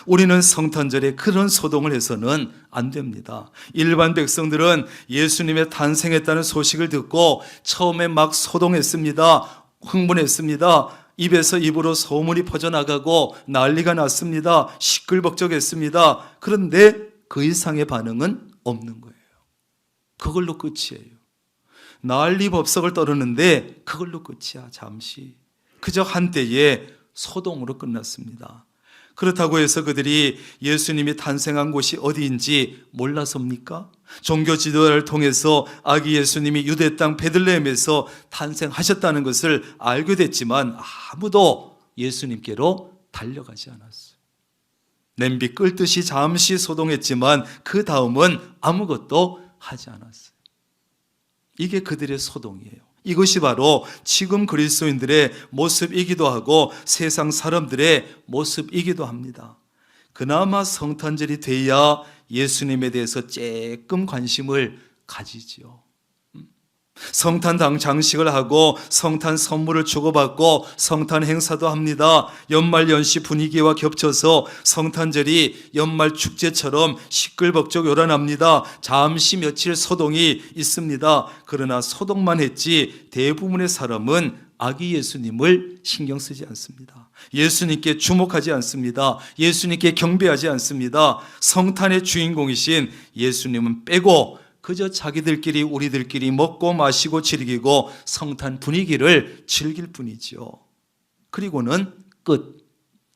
Speaker 4: 우리는 성탄절에 그런 소동을 해서는 안 됩니다. 일반 백성들은 예수님의 탄생했다는 소식을 듣고 처음에 막 소동했습니다. 흥분했습니다. 입에서 입으로 소문이 퍼져나가고 난리가 났습니다. 시끌벅적했습니다. 그런데 그 이상의 반응은 없는 거예요. 그걸로 끝이에요. 난리법석을 떨었는데 그걸로 끝이야. 잠시. 그저 한때의 소동으로 끝났습니다. 그렇다고 해서 그들이 예수님이 탄생한 곳이 어디인지 몰라서입니까? 종교 지도자를 통해서 아기 예수님이 유대 땅 베들레헴에서 탄생하셨다는 것을 알게 됐지만 아무도 예수님께로 달려가지 않았어요. 냄비 끓듯이 잠시 소동했지만 그 다음은 아무것도 하지 않았어요. 이게 그들의 소동이에요. 이것이 바로 지금 그리스도인들의 모습이기도 하고 세상 사람들의 모습이기도 합니다. 그나마 성탄절이 돼야 예수님에 대해서 조금 관심을 가지지요. 성탄 장식을 하고 성탄 선물을 주고받고 성탄 행사도 합니다. 연말연시 분위기와 겹쳐서 성탄절이 연말 축제처럼 시끌벅적 요란합니다. 잠시 며칠 소동이 있습니다. 그러나 소동만 했지 대부분의 사람은 아기 예수님을 신경 쓰지 않습니다. 예수님께 주목하지 않습니다. 예수님께 경배하지 않습니다. 성탄의 주인공이신 예수님은 빼고 그저 자기들끼리 우리들끼리 먹고 마시고 즐기고 성탄 분위기를 즐길 뿐이죠. 그리고는 끝.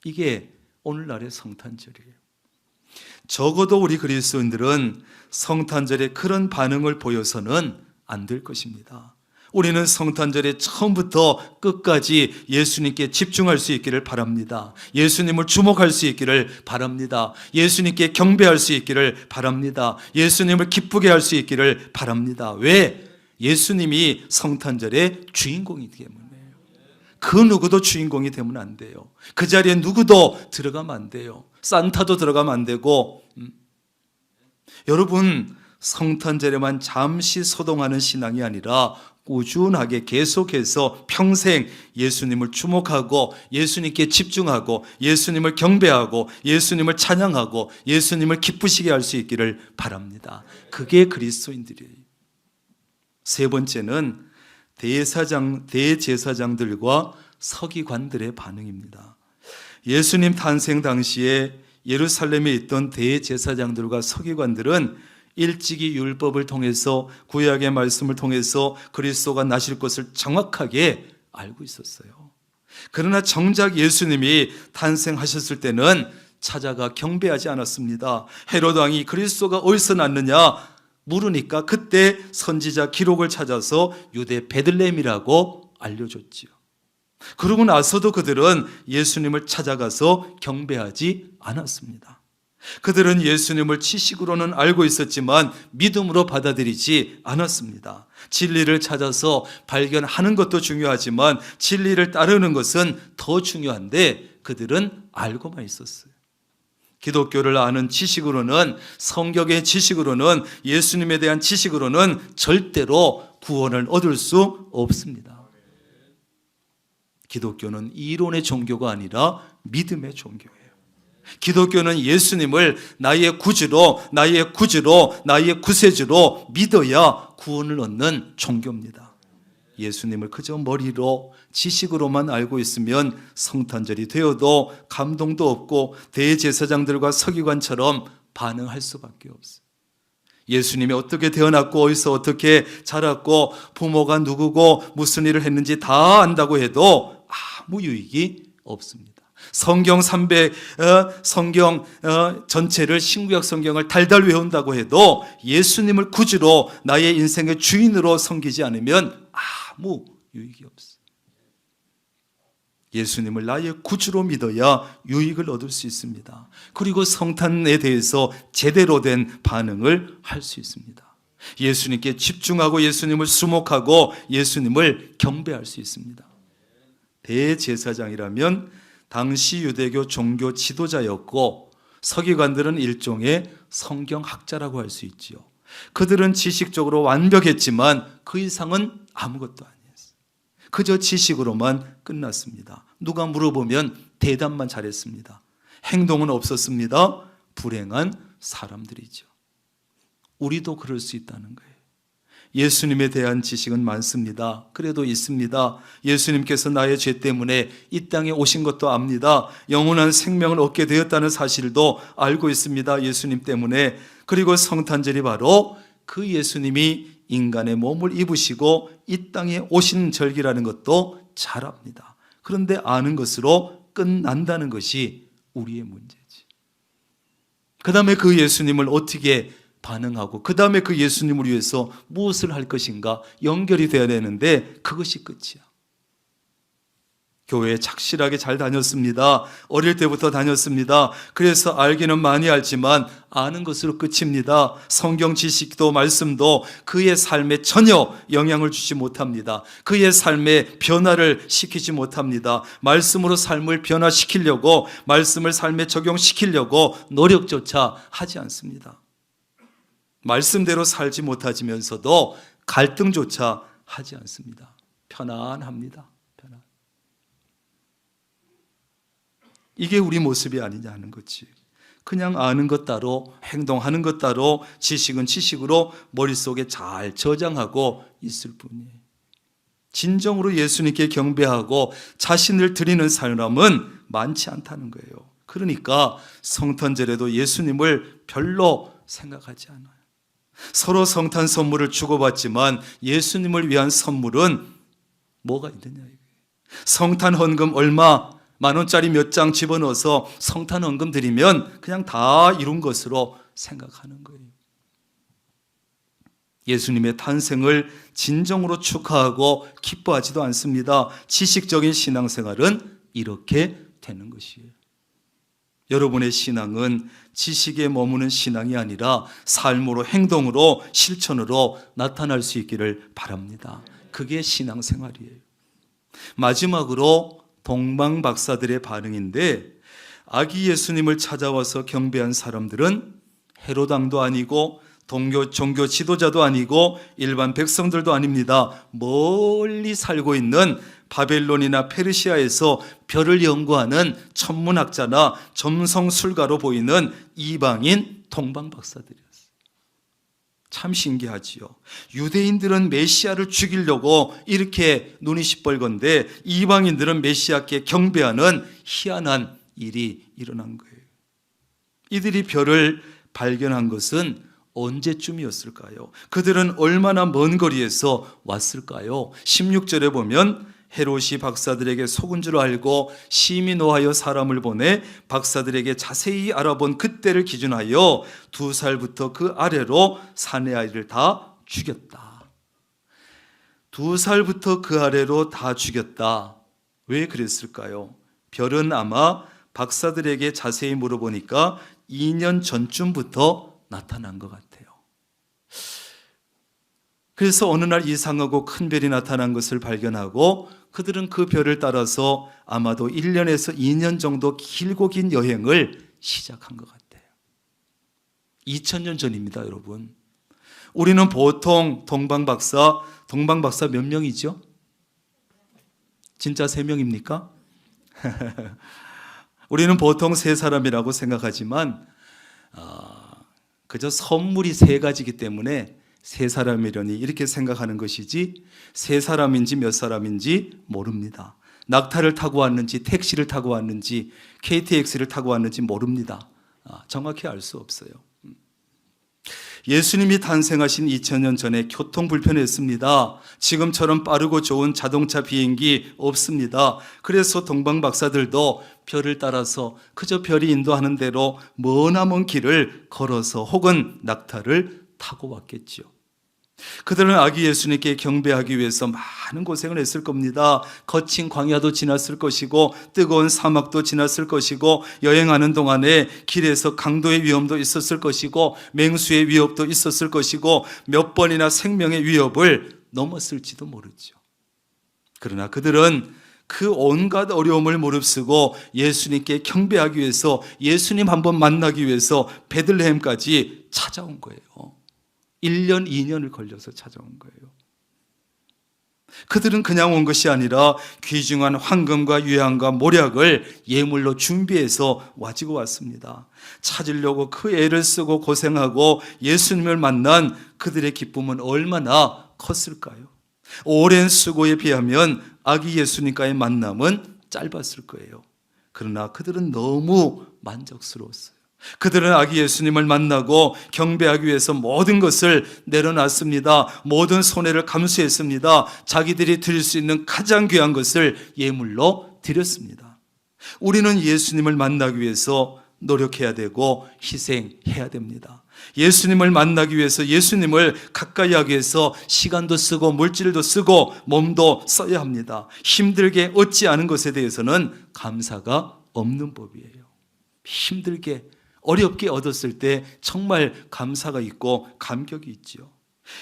Speaker 4: 이게 오늘날의 성탄절이에요. 적어도 우리 그리스도인들은 성탄절에 그런 반응을 보여서는 안 될 것입니다. 우리는 성탄절에 처음부터 끝까지 예수님께 집중할 수 있기를 바랍니다. 예수님을 주목할 수 있기를 바랍니다. 예수님께 경배할 수 있기를 바랍니다. 예수님을 기쁘게 할 수 있기를 바랍니다. 왜? 예수님이 성탄절의 주인공이기 때문이에요. 그 누구도 주인공이 되면 안 돼요. 그 자리에 누구도 들어가면 안 돼요. 산타도 들어가면 안 되고. 여러분, 성탄절에만 잠시 소동하는 신앙이 아니라 꾸준하게 계속해서 평생 예수님을 주목하고 예수님께 집중하고 예수님을 경배하고 예수님을 찬양하고 예수님을 기쁘시게 할 수 있기를 바랍니다. 그게 그리스도인들이에요. 세 번째는 대제사장들과 서기관들의 반응입니다. 예수님 탄생 당시에 예루살렘에 있던 대제사장들과 서기관들은 일찍이 율법을 통해서 구약의 말씀을 통해서 그리스도가 나실 것을 정확하게 알고 있었어요. 그러나 정작 예수님이 탄생하셨을 때는 찾아가 경배하지 않았습니다. 헤롯 왕이 그리스도가 어디서 났느냐 물으니까 그때 선지자 기록을 찾아서 유대 베들레헴이라고 알려줬지요. 그러고 나서도 그들은 예수님을 찾아가서 경배하지 않았습니다. 그들은 예수님을 지식으로는 알고 있었지만 믿음으로 받아들이지 않았습니다. 진리를 찾아서 발견하는 것도 중요하지만 진리를 따르는 것은 더 중요한데 그들은 알고만 있었어요. 기독교를 아는 지식으로는, 성경의 지식으로는, 예수님에 대한 지식으로는 절대로 구원을 얻을 수 없습니다. 기독교는 이론의 종교가 아니라 믿음의 종교예요. 기독교는 예수님을 나의 구주로, 나의 구세주로 믿어야 구원을 얻는 종교입니다. 예수님을 그저 머리로 지식으로만 알고 있으면 성탄절이 되어도 감동도 없고 대제사장들과 서기관처럼 반응할 수밖에 없어요. 예수님이 어떻게 태어났고 어디서 어떻게 자랐고 부모가 누구고 무슨 일을 했는지 다 안다고 해도 아무 유익이 없습니다. 성경 전체를 신구약 성경을 달달 외운다고 해도 예수님을 구주로 나의 인생의 주인으로 섬기지 않으면 아무 유익이 없어요. 예수님을 나의 구주로 믿어야 유익을 얻을 수 있습니다. 그리고 성탄에 대해서 제대로 된 반응을 할 수 있습니다. 예수님께 집중하고 예수님을 수목하고 예수님을 경배할 수 있습니다. 대제사장이라면 당시 유대교 종교 지도자였고 서기관들은 일종의 성경학자라고 할 수 있지요. 그들은 지식적으로 완벽했지만 그 이상은 아무것도 아니었어요. 그저 지식으로만 끝났습니다. 누가 물어보면 대답만 잘했습니다. 행동은 없었습니다. 불행한 사람들이죠. 우리도 그럴 수 있다는 거예요. 예수님에 대한 지식은 많습니다. 그래도 있습니다. 예수님께서 나의 죄 때문에 이 땅에 오신 것도 압니다. 영원한 생명을 얻게 되었다는 사실도 알고 있습니다. 예수님 때문에. 그리고 성탄절이 바로 그 예수님이 인간의 몸을 입으시고 이 땅에 오신 절기라는 것도 잘 압니다. 그런데 아는 것으로 끝난다는 것이 우리의 문제지. 그 다음에 그 예수님을 어떻게 반응하고 그 다음에 그 예수님을 위해서 무엇을 할 것인가 연결이 되어야 되는데 그것이 끝이야. 교회에 착실하게 잘 다녔습니다. 어릴 때부터 다녔습니다. 그래서 알기는 많이 알지만 아는 것으로 끝입니다. 성경 지식도 말씀도 그의 삶에 전혀 영향을 주지 못합니다. 그의 삶에 변화를 시키지 못합니다. 말씀으로 삶을 변화시키려고 말씀을 삶에 적용시키려고 노력조차 하지 않습니다. 말씀대로 살지 못하면서도 갈등조차 하지 않습니다. 편안합니다. 편안. 이게 우리 모습이 아니냐 하는 거지. 그냥 아는 것 따로 행동하는 것 따로 지식은 지식으로 머릿속에 잘 저장하고 있을 뿐이에요. 진정으로 예수님께 경배하고 자신을 드리는 사람은 많지 않다는 거예요. 그러니까 성탄절에도 예수님을 별로 생각하지 않아요. 서로 성탄 선물을 주고받지만 예수님을 위한 선물은 뭐가 있느냐. 성탄 헌금 얼마, 10,000원짜리 몇 장 집어넣어서 성탄 헌금 드리면 그냥 다 이룬 것으로 생각하는 거예요. 예수님의 탄생을 진정으로 축하하고 기뻐하지도 않습니다. 지식적인 신앙생활은 이렇게 되는 것이에요. 여러분의 신앙은 지식에 머무는 신앙이 아니라 삶으로, 행동으로, 실천으로 나타날 수 있기를 바랍니다. 그게 신앙생활이에요. 마지막으로 동방 박사들의 반응인데, 아기 예수님을 찾아와서 경배한 사람들은 헤롯 왕도 아니고 종교 지도자도 아니고 일반 백성들도 아닙니다. 멀리 살고 있는 바벨론이나 페르시아에서 별을 연구하는 천문학자나 점성술가로 보이는 이방인 동방 박사들이었어요. 참 신기하지요. 유대인들은 메시아를 죽이려고 이렇게 눈이 시뻘건데 이방인들은 메시아께 경배하는 희한한 일이 일어난 거예요. 이들이 별을 발견한 것은 언제쯤이었을까요? 그들은 얼마나 먼 거리에서 왔을까요? 16절에 보면 헤롯이 박사들에게 속은 줄 알고 심히 노하여 사람을 보내 박사들에게 자세히 알아본 그때를 기준하여 2살부터 그 아래로 사내 아이를 다 죽였다. 2살부터 그 아래로 다 죽였다. 왜 그랬을까요? 별은 아마 박사들에게 자세히 물어보니까 2년 전쯤부터 나타난 것 같아요. 그래서 어느 날 이상하고 큰 별이 나타난 것을 발견하고 그들은 그 별을 따라서 아마도 1년에서 2년 정도 길고 긴 여행을 시작한 것 같아요. 2000년 전입니다, 여러분. 우리는 보통 동방박사 몇 명이죠? 진짜 3명입니까? 우리는 보통 3사람이라고 생각하지만 그저 선물이 3가지이기 때문에 3사람이려니 이렇게 생각하는 것이지 3사람인지 몇 사람인지 모릅니다. 낙타를 타고 왔는지 택시를 타고 왔는지 KTX를 타고 왔는지 모릅니다. 정확히 알 수 없어요. 예수님이 탄생하신 2000년 전에 교통 불편했습니다. 지금처럼 빠르고 좋은 자동차 비행기 없습니다. 그래서 동방 박사들도 별을 따라서 그저 별이 인도하는 대로 머나먼 길을 걸어서 혹은 낙타를 타고 왔겠죠. 그들은 아기 예수님께 경배하기 위해서 많은 고생을 했을 겁니다. 거친 광야도 지났을 것이고 뜨거운 사막도 지났을 것이고 여행하는 동안에 길에서 강도의 위험도 있었을 것이고 맹수의 위협도 있었을 것이고 몇 번이나 생명의 위협을 넘었을지도 모르죠. 그러나 그들은 그 온갖 어려움을 무릅쓰고 예수님께 경배하기 위해서, 예수님 한번 만나기 위해서 베들레헴까지 찾아온 거예요. 1년, 2년을 걸려서 찾아온 거예요. 그들은 그냥 온 것이 아니라 귀중한 황금과 유향과 모략을 예물로 준비해서 가지고 왔습니다. 찾으려고 그 애를 쓰고 고생하고 예수님을 만난 그들의 기쁨은 얼마나 컸을까요? 오랜 수고에 비하면 아기 예수님과의 만남은 짧았을 거예요. 그러나 그들은 너무 만족스러웠어요. 그들은 아기 예수님을 만나고 경배하기 위해서 모든 것을 내려놨습니다. 모든 손해를 감수했습니다. 자기들이 드릴 수 있는 가장 귀한 것을 예물로 드렸습니다. 우리는 예수님을 만나기 위해서 노력해야 되고 희생해야 됩니다. 예수님을 만나기 위해서, 예수님을 가까이 하기 위해서 시간도 쓰고 물질도 쓰고 몸도 써야 합니다. 힘들게 얻지 않은 것에 대해서는 감사가 없는 법이에요. 힘들게 어렵게 얻었을 때 정말 감사가 있고 감격이 있죠.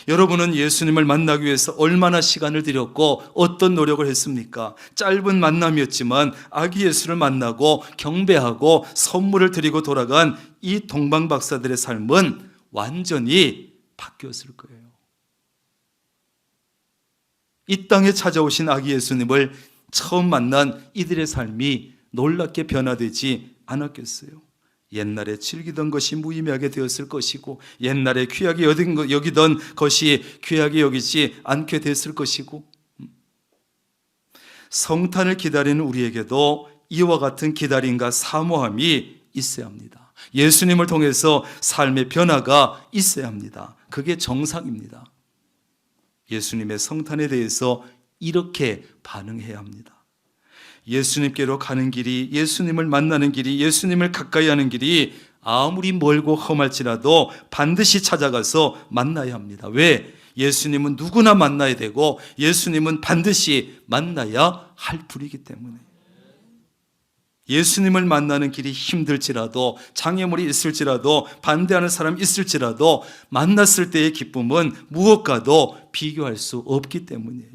Speaker 4: 여러분은 예수님을 만나기 위해서 얼마나 시간을 들였고 어떤 노력을 했습니까? 짧은 만남이었지만 아기 예수를 만나고 경배하고 선물을 드리고 돌아간 이 동방박사들의 삶은 완전히 바뀌었을 거예요. 이 땅에 찾아오신 아기 예수님을 처음 만난 이들의 삶이 놀랍게 변화되지 않았겠어요? 옛날에 즐기던 것이 무의미하게 되었을 것이고, 옛날에 귀하게 여기던 것이 귀하게 여기지 않게 됐을 것이고, 성탄을 기다리는 우리에게도 이와 같은 기다림과 사모함이 있어야 합니다. 예수님을 통해서 삶의 변화가 있어야 합니다. 그게 정상입니다. 예수님의 성탄에 대해서 이렇게 반응해야 합니다. 예수님께로 가는 길이, 예수님을 만나는 길이, 예수님을 가까이 하는 길이 아무리 멀고 험할지라도 반드시 찾아가서 만나야 합니다. 왜? 예수님은 누구나 만나야 되고 예수님은 반드시 만나야 할 분이기 때문에. 예수님을 만나는 길이 힘들지라도, 장애물이 있을지라도, 반대하는 사람이 있을지라도 만났을 때의 기쁨은 무엇과도 비교할 수 없기 때문이에요.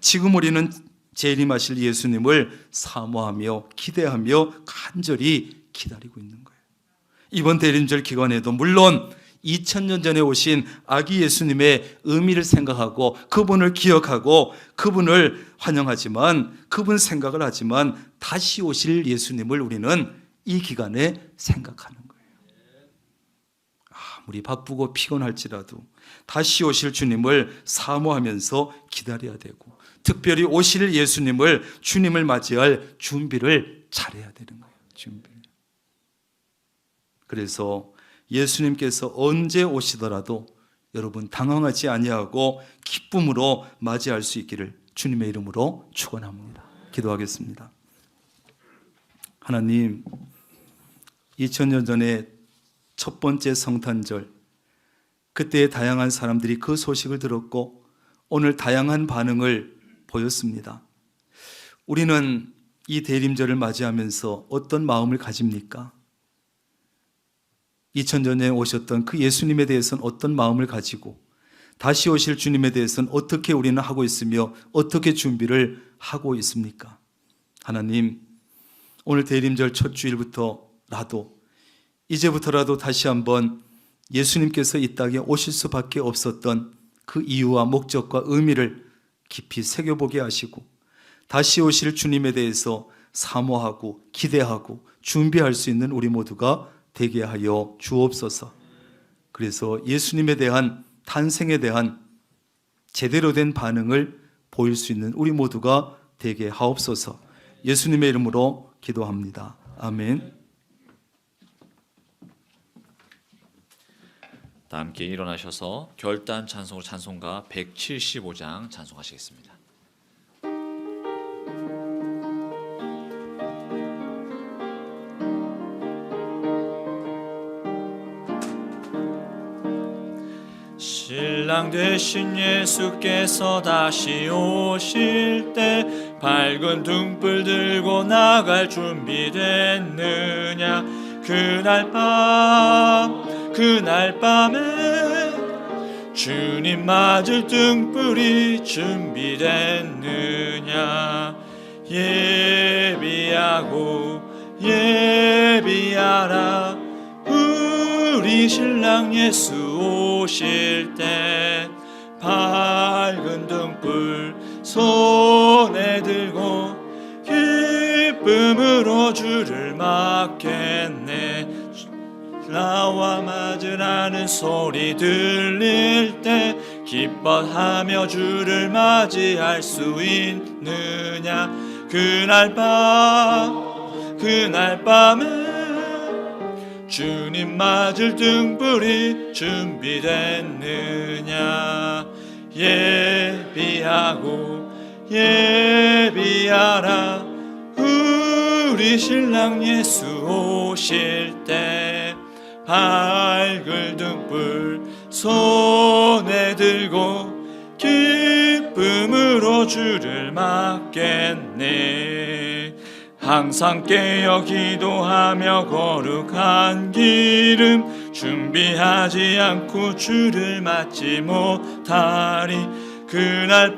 Speaker 4: 지금 우리는 재림하실 예수님을 사모하며 기대하며 간절히 기다리고 있는 거예요. 이번 대림절 기간에도 물론 2000년 전에 오신 아기 예수님의 의미를 생각하고 그분을 기억하고 그분을 환영하지만, 그분 생각을 하지만 다시 오실 예수님을 우리는 이 기간에 생각하는 거예요. 아무리 바쁘고 피곤할지라도 다시 오실 주님을 사모하면서 기다려야 되고, 특별히 오실 예수님을, 주님을 맞이할 준비를 잘해야 되는 거예요. 준비를. 그래서 예수님께서 언제 오시더라도 여러분 당황하지 아니하고 기쁨으로 맞이할 수 있기를 주님의 이름으로 축원합니다. 기도하겠습니다. 하나님, 2000년 전에 첫 번째 성탄절, 그때 다양한 사람들이 그 소식을 들었고 오늘 다양한 반응을 보였습니다. 우리는 이 대림절을 맞이하면서 어떤 마음을 가집니까? 2000년 전에 오셨던 그 예수님에 대해서는 어떤 마음을 가지고 다시 오실 주님에 대해서는 어떻게 우리는 하고 있으며 어떻게 준비를 하고 있습니까? 하나님, 오늘 대림절 첫 주일부터라도, 이제부터라도 다시 한번 예수님께서 이 땅에 오실 수밖에 없었던 그 이유와 목적과 의미를 깊이 새겨보게 하시고 다시 오실 주님에 대해서 사모하고 기대하고 준비할 수 있는 우리 모두가 되게 하여 주옵소서. 그래서 예수님에 대한, 탄생에 대한 제대로 된 반응을 보일 수 있는 우리 모두가 되게 하옵소서. 예수님의 이름으로 기도합니다. 아멘.
Speaker 1: 다 함께 일어나셔서 결단 찬송으로 찬송가 175장 찬송하시겠습니다.
Speaker 2: 신랑 신랑 되신 예수께서 다시 오실 때 밝은 등불 들고 나갈 준비됐느냐. 그날 밤에 주님 맞을 등불이 준비됐느냐. 예비하라 우리 신랑 예수 오실 때 밝은 등불 손에 들고 기쁨으로 주를 맞겠네. 나와 맞으라는 소리 들릴 때 기뻐하며 주를 맞이할 수 있느냐. 그날 밤에 주님 맞을 등불이 준비됐느냐. 예비하라 우리 신랑 예수 오실 때 밝은 등불 손에 들고 기쁨으로 주를 맞겠네. 항상 깨어 기도하며 거룩한 기름 준비하지 않고 주를 맞지 못하리. 그날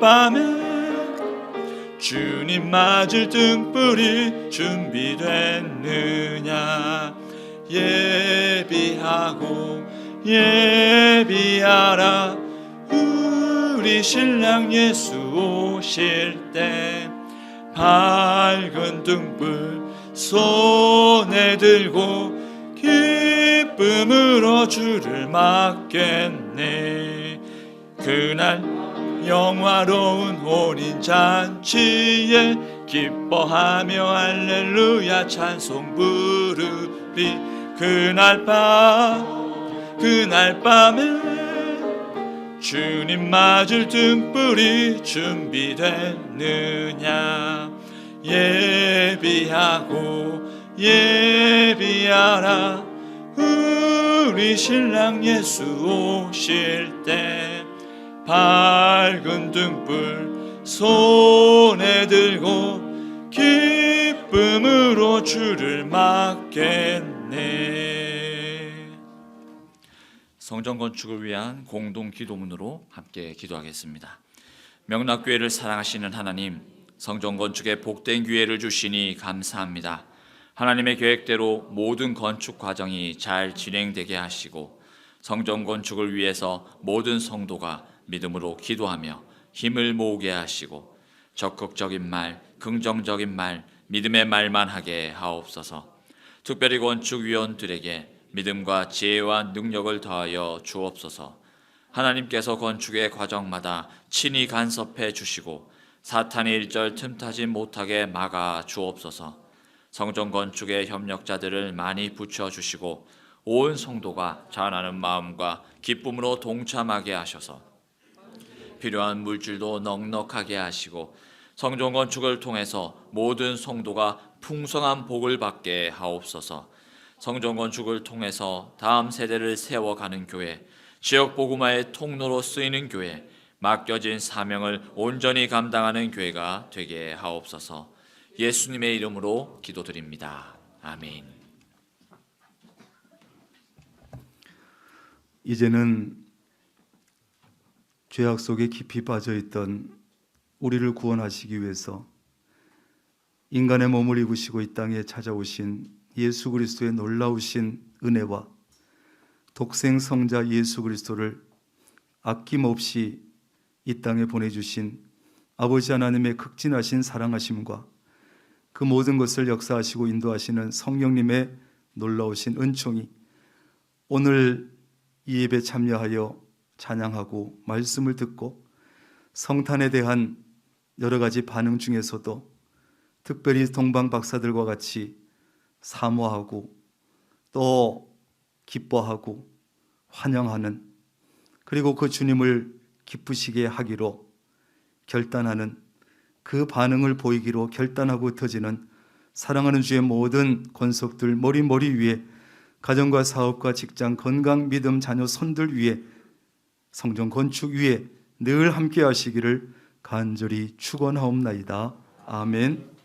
Speaker 2: 밤에 주님 맞을 등불이 준비됐느냐. 예비하라 우리 신랑 예수 오실 때 밝은 등불 손에 들고 기쁨으로 주를 맞겠네. 그날 영화로운 혼인잔치에 기뻐하며 할렐루야 찬송 부르리. 그날 밤에 주님 맞을 등불이 준비됐느냐. 예비하라 우리 신랑 예수 오실 때 밝은 등불 손에 들고 기쁨으로 주를 맞겠네.
Speaker 1: 성전 건축을 위한 공동 기도문으로 함께 기도하겠습니다. 명락교회를 사랑하시는 하나님, 성전 건축에 복된 기회를 주시니 감사합니다. 하나님의 계획대로 모든 건축 과정이 잘 진행되게 하시고 성전 건축을 위해서 모든 성도가 믿음으로 기도하며 힘을 모으게 하시고 적극적인 말, 긍정적인 말, 믿음의 말만 하게 하옵소서. 특별히 건축위원들에게 믿음과 지혜와 능력을 더하여 주옵소서. 하나님께서 건축의 과정마다 친히 간섭해 주시고 사탄이 일절 틈타지 못하게 막아 주옵소서. 성전 건축의 협력자들을 많이 붙여주시고 온 성도가 자원하는 마음과 기쁨으로 동참하게 하셔서 필요한 물질도 넉넉하게 하시고 성전 건축을 통해서 모든 성도가 풍성한 복을 받게 하옵소서. 성전 건축을 통해서 다음 세대를 세워가는 교회, 지역 복음화의 통로로 쓰이는 교회, 맡겨진 사명을 온전히 감당하는 교회가 되게 하옵소서. 예수님의 이름으로 기도드립니다. 아멘.
Speaker 4: 이제는 죄악 속에 깊이 빠져있던 우리를 구원하시기 위해서 인간의 몸을 입으시고 이 땅에 찾아오신 예수 그리스도의 놀라우신 은혜와 독생 성자 예수 그리스도를 아낌없이 이 땅에 보내주신 아버지 하나님의 극진하신 사랑하심과 그 모든 것을 역사하시고 인도하시는 성령님의 놀라우신 은총이 오늘 이 예배 참여하여 찬양하고 말씀을 듣고 성탄에 대한 여러 가지 반응 중에서도 특별히 동방 박사들과 같이 사모하고 또 기뻐하고 환영하는, 그리고 그 주님을 기쁘시게 하기로 결단하는 그 반응을 보이기로 결단하고 흩어지는 사랑하는 주의 모든 권속들 머리 위에 가정과 사업과 직장, 건강, 믿음, 자녀, 손들 위해 성전 건축 위에 늘 함께 하시기를 간절히 축원하옵나이다. 아멘.